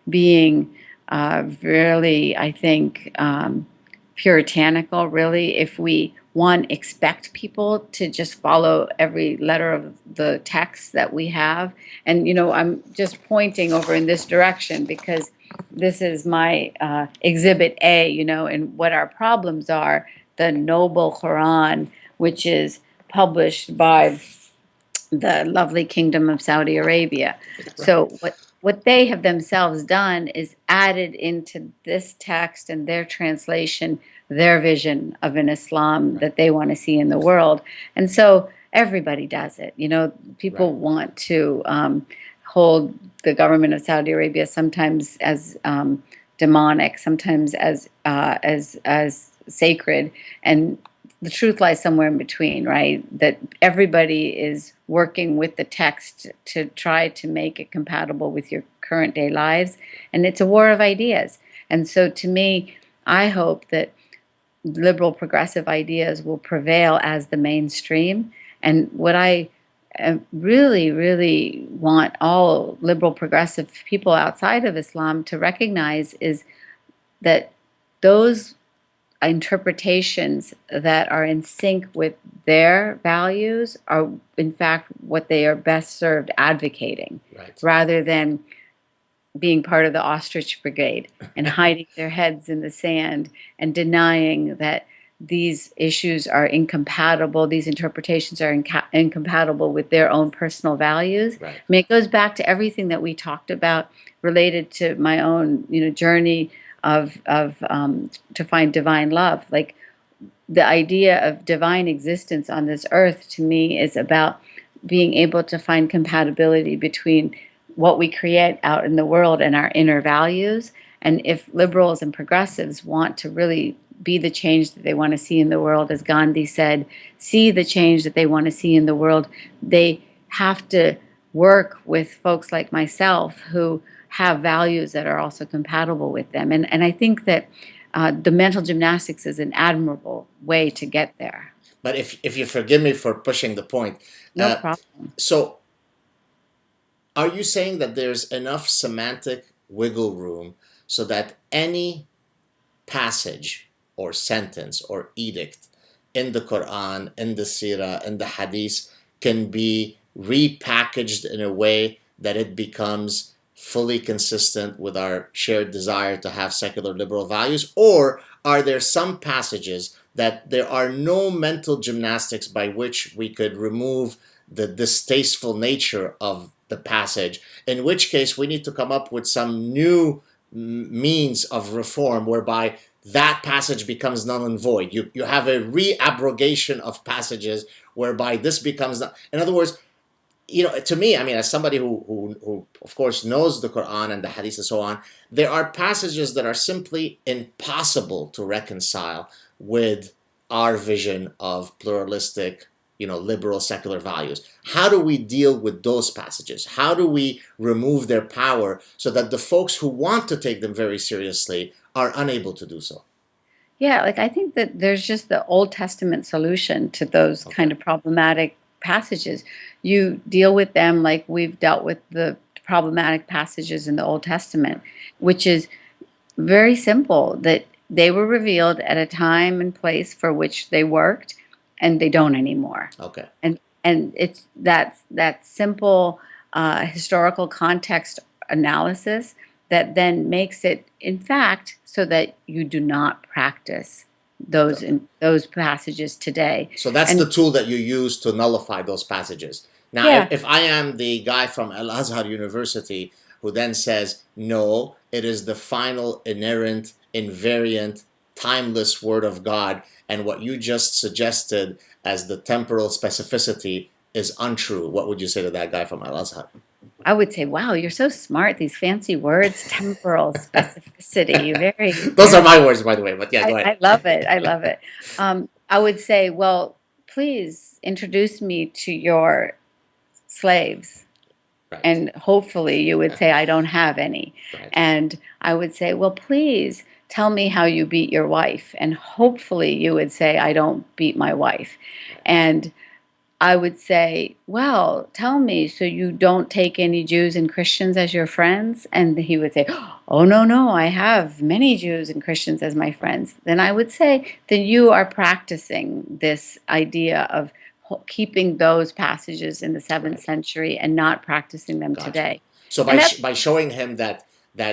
being really, I think, puritanical, really, if we expect people to just follow every letter of the text that we have. And I'm just pointing over in this direction because this is my exhibit A, and what our problems are. The Noble Quran, which is published by the lovely Kingdom of Saudi Arabia. Right. So what they have themselves done is added into this text and their translation their vision of an Islam Right. that they want to see in the world. And so everybody does it. Right. People want to hold the government of Saudi Arabia sometimes as demonic, sometimes as sacred, and the truth lies somewhere in between, right? That everybody is working with the text to try to make it compatible with your current day lives. And it's a war of ideas. And so to me, I hope that liberal progressive ideas will prevail as the mainstream. And what I really, really want all liberal progressive people outside of Islam to recognize is that those interpretations that are in sync with their values are, in fact, what they are best served advocating, Right. rather than being part of the ostrich brigade and hiding their heads in the sand and denying that these issues are incompatible, these interpretations are incompatible with their own personal values. Right. I mean, it goes back to everything that we talked about related to my own, journey of to find divine love. Like, the idea of divine existence on this earth to me is about being able to find compatibility between what we create out in the world and our inner values. And if liberals and progressives want to really be the change that they want to see in the world, as Gandhi said, see the change that they want to see in the world, they have to work with folks like myself who have values that are also compatible with them. And I think that the mental gymnastics is an admirable way to get there. But if you forgive me for pushing the point, No uh, problem. so are you saying that there's enough semantic wiggle room so that any passage or sentence or edict in the Quran, in the Sirah, in the Hadith can be repackaged in a way that it becomes fully consistent with our shared desire to have secular liberal values? Or are there some passages that there are no mental gymnastics by which we could remove the distasteful nature of the passage, in which case we need to come up with some new means of reform whereby that passage becomes null and void? You have a re-abrogation of passages whereby this becomes, in other words, to me, I mean, as somebody who of course knows the Quran and the Hadith and so on, there are passages that are simply impossible to reconcile with our vision of pluralistic, liberal secular values. How do we deal with those passages? How do we remove their power so that the folks who want to take them very seriously are unable to do so? Yeah, like I think that there's just the Old Testament solution to those Okay. kind of problematic passages. You deal with them like we've dealt with the problematic passages in the Old Testament, which is very simple, that they were revealed at a time and place for which they worked, and they don't anymore. Okay. And it's that simple historical context analysis that then makes it, in fact, so that you do not practice those passages today. So that's And the tool that you use to nullify those passages. Now, yeah, if I am the guy from Al Azhar University who then says, no, it is the final, inerrant, invariant, timeless word of God, and what you just suggested as the temporal specificity is untrue, what would you say to that guy from Al Azhar? I would say, wow, you're so smart. These fancy words, temporal specificity, very, Those are very. my words, by the way, but yeah, go I ahead. love it. I love it. I would say, well, please introduce me to your slaves. Right, And hopefully you would say, I don't have any. right, And I would say, well, please tell me how you beat your wife. And hopefully you would say, I don't beat my wife. right. And I would say, well, tell me, so you don't take any Jews and Christians as your friends? And he would say, oh, no, no, I have many Jews and Christians as my friends. Then I would say, then you are practicing this idea of keeping those passages in the seventh Right. century and not practicing them Gotcha. today. So And that's, by showing him that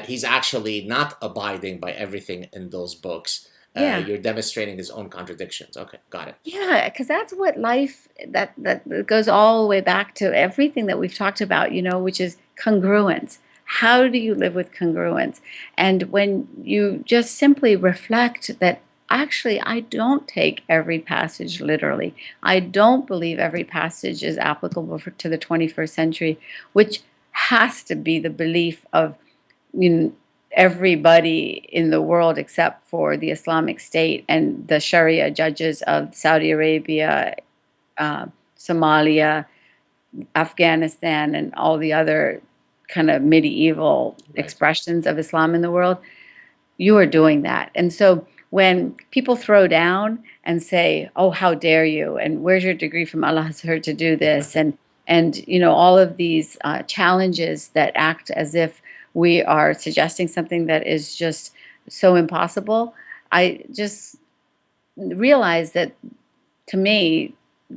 he's actually not abiding by everything in those books, yeah. you're demonstrating his own contradictions. Okay, got it. Yeah, because that's what life, that goes all the way back to everything that we've talked about, which is congruence. how do you live with congruence? And when you just simply reflect that actually I don't take every passage literally, I don't believe every passage is applicable to the 21st century, which has to be the belief of, you know, everybody in the world except for the Islamic State and the Sharia judges of Saudi Arabia, Somalia, Afghanistan, and all the other kind of medieval Right. expressions of Islam in the world. You are doing that. And so when people throw down and say, "Oh, how dare you?" and "Where's your degree from Allah has heard to do this?" and you know, all of these challenges that act as if we are suggesting something that is just so impossible, I just realize that, to me,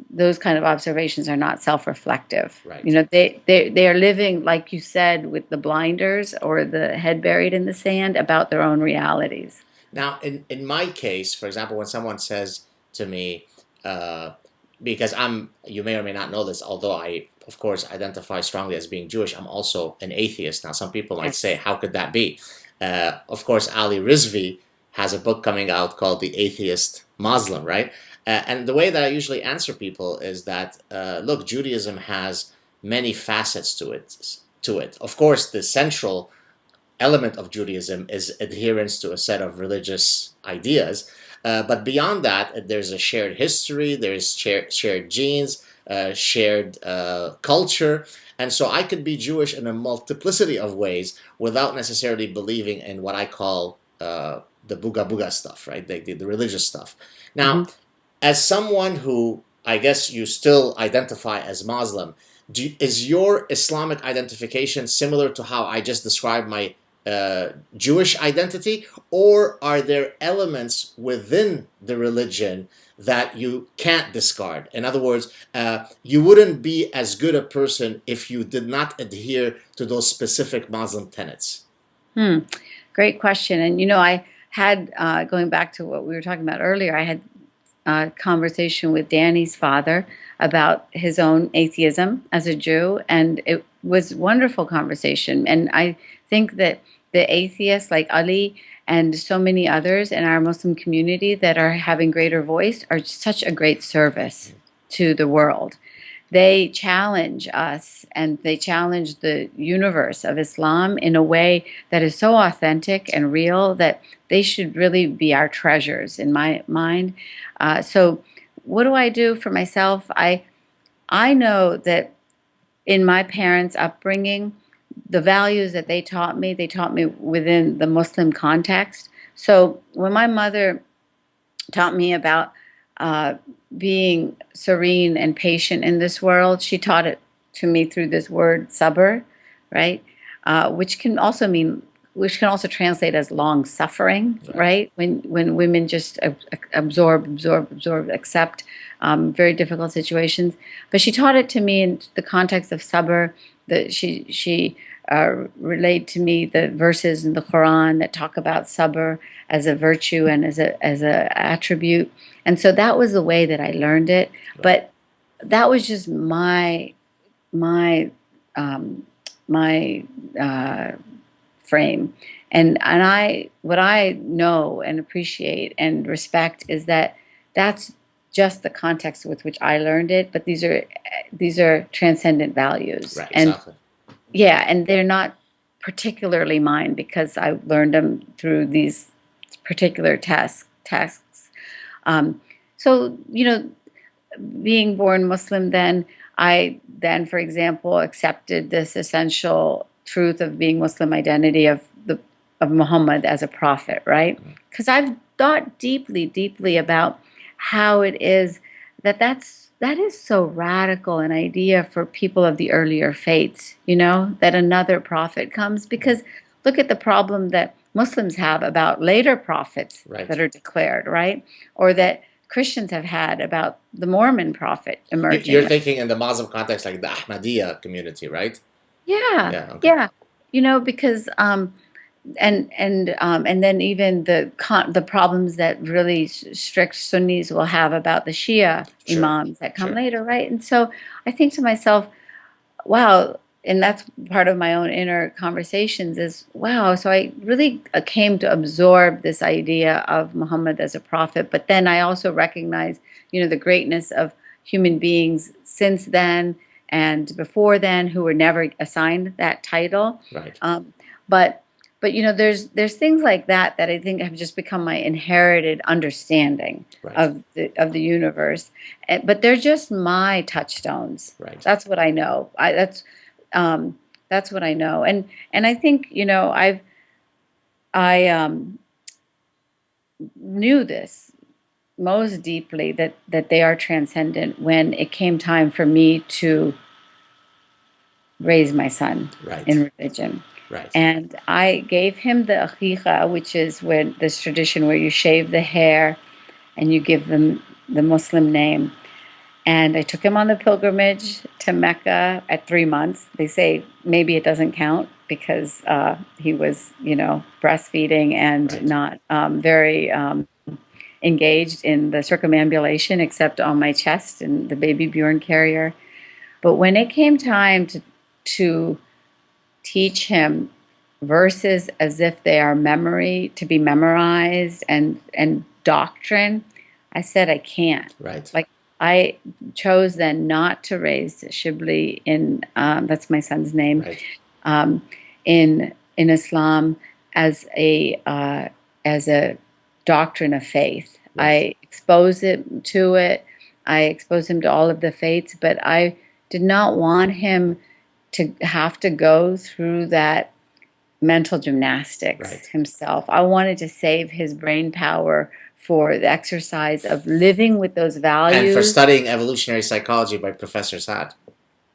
those kind of observations are not self-reflective. You Right. know, they are living, like you said, with the blinders or the head buried in the sand about their own realities. Now, in my case, for example, when someone says to me, uh, because you may or may not know this, although I, of course, identify strongly as being Jewish, I'm also an atheist. Now, some people might say, Yes. how could that be? Of course, Ali Rizvi has a book coming out called The Atheist Muslim, right? And the way that I usually answer people is that, look, Judaism has many facets to it. Of course, the central element of Judaism is adherence to a set of religious ideas. But beyond that, there's a shared history, there's shared genes, shared culture. And so I could be Jewish in a multiplicity of ways without necessarily believing in what I call the booga booga stuff, right? The religious stuff. Now, Hmm. as someone who I guess you still identify as Muslim, is your Islamic identification similar to how I just described my Jewish identity, or are there elements within the religion that you can't discard? In other words, you wouldn't be as good a person if you did not adhere to those specific Muslim tenets. Hmm. Great question. And you know, I had going back to what we were talking about earlier, I had a conversation with Danny's father about his own atheism as a Jew, and it was wonderful conversation. And I think that the atheists like Ali and so many others in our Muslim community that are having greater voice are such a great service to the world. They challenge us and they challenge the universe of Islam in a way that is so authentic and real that they should really be our treasures in my mind. So, what do I do for myself? I know that in my parents' upbringing, the values that they taught me within the Muslim context. So, when my mother taught me about uh, being serene and patient in this world. She taught it to me through this word sabr, right? Which can also mean, which can also translate as long suffering, Right. right? When women just absorb, accept very difficult situations. But she taught it to me in the context of sabr. That she relayed to me the verses in the Qur'an that talk about sabr as a virtue and as a attribute. And so that was the way that I learned it. Right. But that was just my um, my uh, frame. And I what I know and appreciate and respect is that that's just the context with which I learned it. But these are transcendent values, Right. and Exactly. yeah, and they're not particularly mine because I learned them through these particular tasks. Um, so, you know, being born Muslim, then I then, for example, accepted this essential truth of being Muslim identity of Muhammad as a prophet, right? Because I've thought deeply, deeply about how it is that is so radical an idea for people of the earlier faiths, you know, that another prophet comes. Because look at the problem that Muslims have about later prophets Right. that are declared, right? Or that Christians have had about the Mormon prophet You're emerging. thinking in the Muslim context, like the Ahmadiyya community, right? Yeah, Yeah. Okay. yeah. You know, because and then even the problems that really strict Sunnis will have about the Shia Sure. imams that come Sure. later, right? And so I think to myself, wow. and that's part of my own inner conversations is wow. So I really came to absorb this idea of Muhammad as a prophet, but then I also recognize, the greatness of human beings since then and before then who were never assigned that title. Right. Um, but there's things like that that I think have just become my inherited understanding Right. of the universe. But they're just my touchstones. Right. That's what I know. That's what I know, and I think I knew this most deeply that they are transcendent when it came time for me to raise my son Right. in religion. Right. And I gave him the aqiqah, which is when this tradition where you shave the hair and you give them the Muslim name. And I took him on the pilgrimage to Mecca at 3 months. They say maybe it doesn't count because he was, breastfeeding and Right. not very engaged in the circumambulation except on my chest and the baby Bjorn carrier. But when it came time to teach him verses as if they are memory to be memorized and doctrine, I said I can't. Right. Like I chose then not to raise Shibli in that's my son's name Right. in Islam as a doctrine of faith. Right. I exposed it to it. I exposed him to all of the faiths, but I did not want him to have to go through that mental gymnastics Right. himself. I wanted to save his brain power for the exercise of living with those values. And for studying evolutionary psychology by Professor Saad.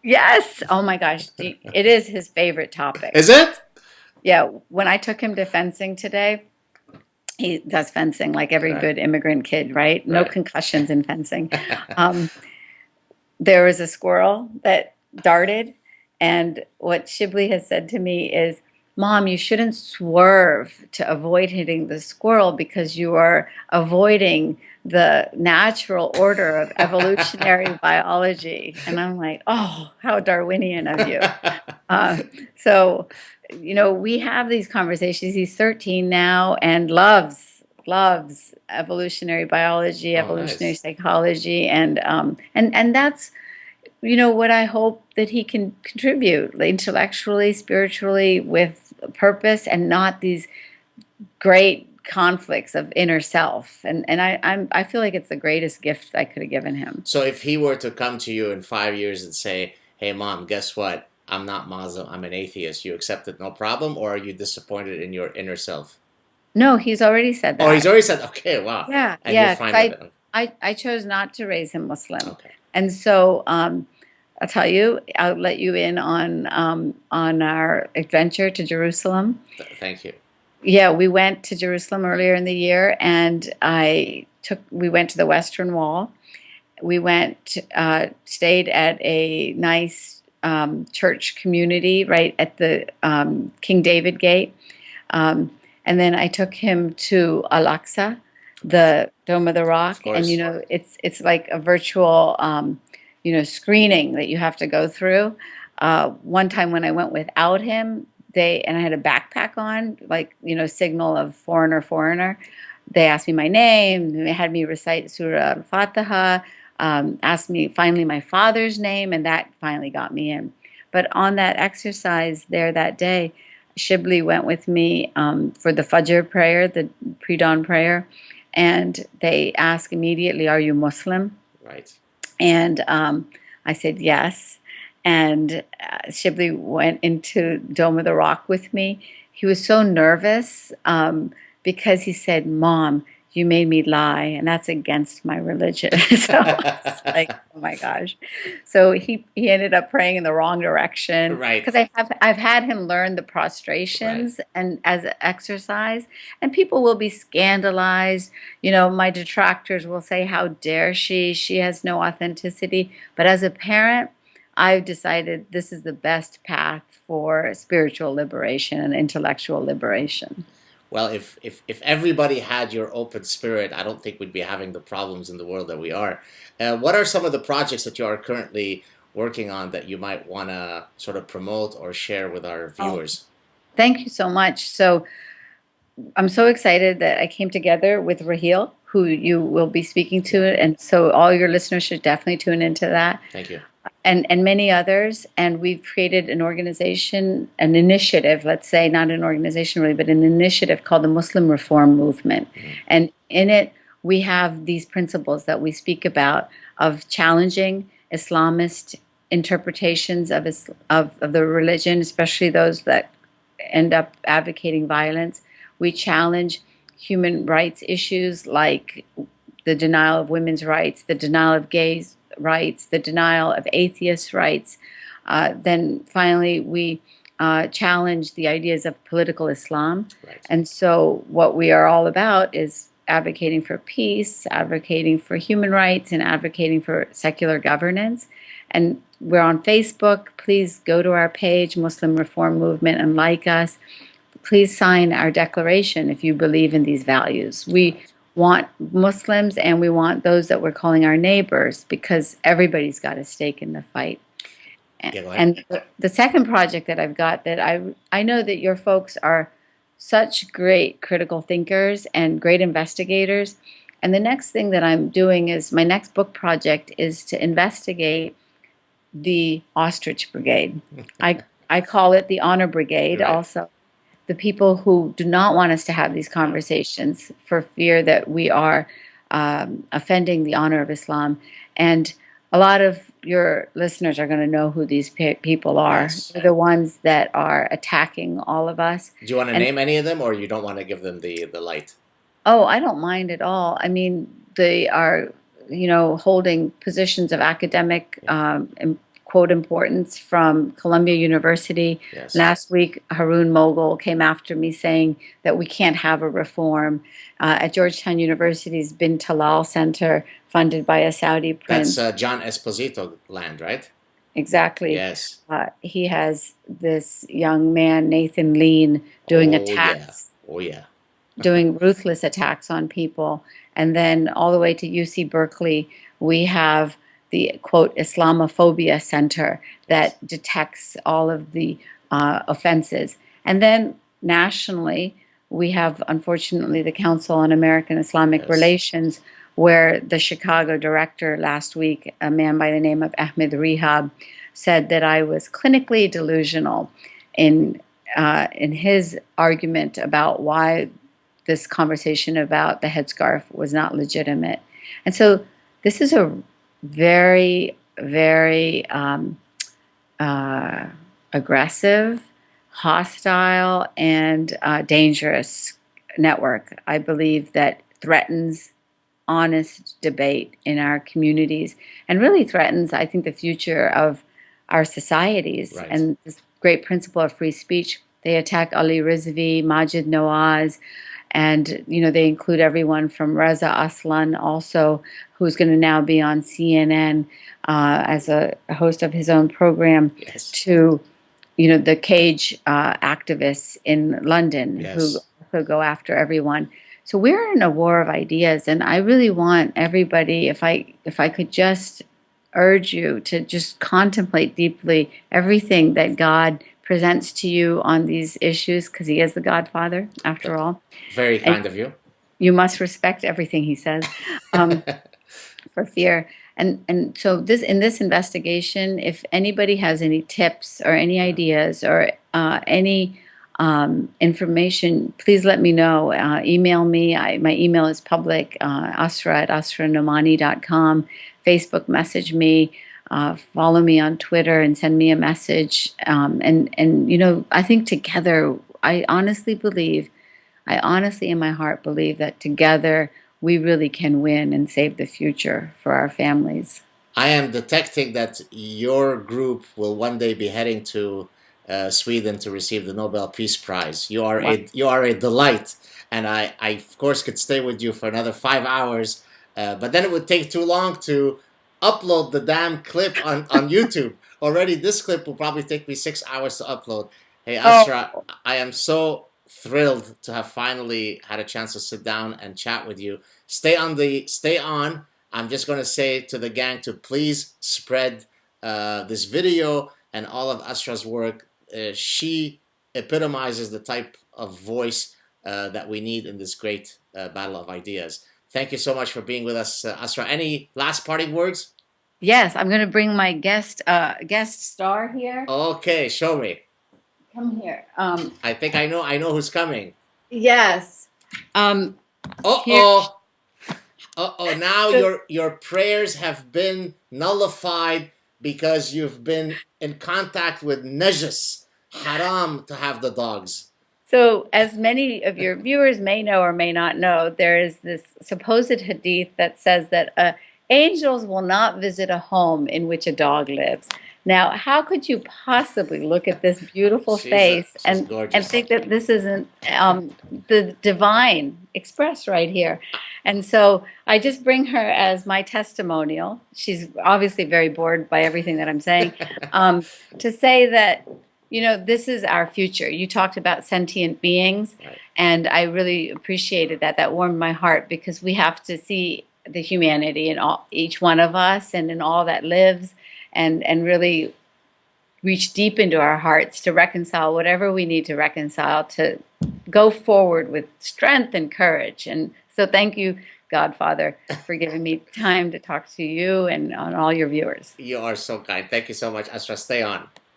Yes. Oh my gosh. It is his favorite topic. Is it? Yeah. When I took him to fencing today, he does fencing like every Right. good immigrant kid, right? No Right. concussions in fencing. There was a squirrel that darted, and what Shibli has said to me is, Mom, you shouldn't swerve to avoid hitting the squirrel because you are avoiding the natural order of evolutionary biology. And I'm like, oh, how Darwinian of you. So, we have these conversations. He's 13 now and loves evolutionary biology, Oh, evolutionary nice. psychology, and that's what I hope that he can contribute intellectually, spiritually, with purpose, and not these great conflicts of inner self. And I feel like it's the greatest gift I could have given him. So if he were to come to you in 5 years and say, "Hey, Mom, guess what? I'm not Muslim. I'm an atheist," you accept it, no problem, or are you disappointed in your inner self? No, he's already said Oh, he's that. already said, "Okay, wow," Yeah, and you're yeah. 'Cause fine with it. I chose not to raise him Muslim, Okay. and so I'll tell you, I'll let you in on our adventure to Jerusalem. Thank you. Yeah, we went to Jerusalem earlier in the year, and we went to the Western Wall. We stayed at a nice church community right at the King David Gate. And then I took him to Al-Aqsa, the Dome of the Rock, Of course. and it's like a virtual screening that you have to go through. One time when I went without him, and I had a backpack on, like signal of foreigner. They asked me my name. They had me recite Surah Al-Fatiha. Asked me finally my father's name, and that finally got me in. But on that exercise there that day, Shibli went with me for the Fajr prayer, the pre-dawn prayer, and they asked immediately, "Are you Muslim?" Right. And I said yes. And Shibli went into Dome of the Rock with me. He was so nervous because he said, "Mom, you made me lie, and that's against my religion." So it's like, oh my gosh. So he ended up praying in the wrong direction Right. because I've had him learn the Right. prostrations and as an exercise, and people will be scandalized. My detractors will say, "How dare she? She has no authenticity." But as a parent, I've decided this is the best path for spiritual liberation and intellectual liberation. Well, if everybody had your open spirit, I don't think we'd be having the problems in the world that we are. What are some of the projects that you are currently working on that you might want to sort of promote or share with our Oh, viewers? thank you so much. So I'm so excited that I came together with Raheel, who you will be speaking to, Yeah, and so all your listeners should definitely tune into that, thank you. and many others. And we've created an organization, an initiative, let's say, not an organization really, but an initiative called the Muslim Reform Movement. Mhm. And in it, we have these principles that we speak about of challenging Islamist interpretations of the religion, especially those that end up advocating violence. We challenge human rights issues like the denial of women's rights, the denial of gays' rights, the denial of atheists' rights. Then finally, we challenge the ideas of political Islam. Right. And so, what we are all about is advocating for peace, advocating for human rights, and advocating for secular governance. And we're on Facebook. Please go to our page, Muslim Reform Movement, and like us. Please sign our declaration if you believe in these values. We Right. want Muslims and we want those that we're calling our neighbors because everybody's got a stake in the fight. Yeah, go ahead. And the second project that I've got that I know that your folks are such great critical thinkers and great investigators. And the next thing that I'm doing is my next book project is to investigate the Ostrich Brigade. I I call it the Honor Brigade Right. also, the people who do not want us to have these Yeah. conversations for fear that we are offending the honor of Islam. And a lot of your listeners are going to know who these people are. Yes. They're the ones that are attacking all of us. Do you want to And name any of them, or you don't want to give them the light? oh, I don't mind at all. I mean, they are, holding positions of academic Yeah. quote importance from Columbia University. Yes. Last week, Haroon Mogul came after me saying that we can't have a reform. At Georgetown University's Bin Talal Center, funded by a Saudi That's prince. John Esposito land, right? Exactly. Yes. He has this young man, Nathan Lean, doing Oh yeah. attacks, Oh yeah. doing ruthless attacks on people. And then all the way to UC Berkeley, we have the quote Islamophobia Center Yes. that detects all of the offenses. And then nationally, we have unfortunately the Council on American Islamic Yes. Relations, where the Chicago director last week, a man by the name of Ahmed Rehab, said that I was clinically delusional in in his argument about why this conversation about the headscarf was not legitimate. And so this is a very, very uh, aggressive, hostile, and dangerous network. I believe that threatens honest debate in our communities and really threatens, I think, the future of our societies Right. and this great principle of free speech. They attack Ali Rizvi, Majid Nawaz, and they include everyone from Reza Aslan also, who's going to now be on CNN as a host of his own program, Yes. to the cage activists in London who Yes. also go after everyone. So we're in a war of ideas, and I really want everybody, if I could just urge you to just contemplate deeply everything that God presents to you on these issues, because He is the Godfather, after all, Very and kind of you. you must respect everything He says. Um, for fear. And so this in this investigation, if anybody has any tips or any Yeah. ideas or any information, please let me know. Email me. My email is public, Asra at asranomani.com. Facebook message me. Follow me on Twitter and send me a message. And I think together, I honestly in my heart believe that together we really can win and save the future for our families. I am detecting that your group will one day be heading to Sweden to receive the Nobel Peace Prize. Wow. You are a delight, and I of course could stay with you for another 5 hours, but then it would take too long to upload the damn clip on YouTube. Already, this clip will probably take me 6 hours to upload. Hey Asra, Oh, I am so thrilled to have finally had a chance to sit down and chat with you. Stay on. I'm just going to say to the gang to please spread this video and all of Asra's work. She epitomizes the type of voice that we need in this great battle of ideas. Thank you so much for being with us, Asra. Any last parting words? Yes, I'm going to bring my guest star here. Okay, show me. Come here. I think I know who's coming. Yes. Here. Uh-oh. Uh-oh, now So, your prayers have been nullified because you've been in contact with Najas. Haram to have the dogs. so, as many of your viewers may know or may not know, there is this supposed hadith that says that angels will not visit a home in which a dog lives. Now, how could you possibly look at this beautiful face She's and gorgeous. think that this isn't the divine expressed right here? And so I just bring her as my testimonial. She's obviously very bored by everything that I'm saying. To say that, this is our future. You talked about sentient beings, Right. and I really appreciated that. That warmed my heart because we have to see the humanity in each one of us and in all that lives, and really reach deep into our hearts to reconcile whatever we need to reconcile, to go forward with strength and courage. And so thank you, Godfather, for giving me time to talk to you and on all your viewers. You are so kind. Thank you so much, Asra. Stay on.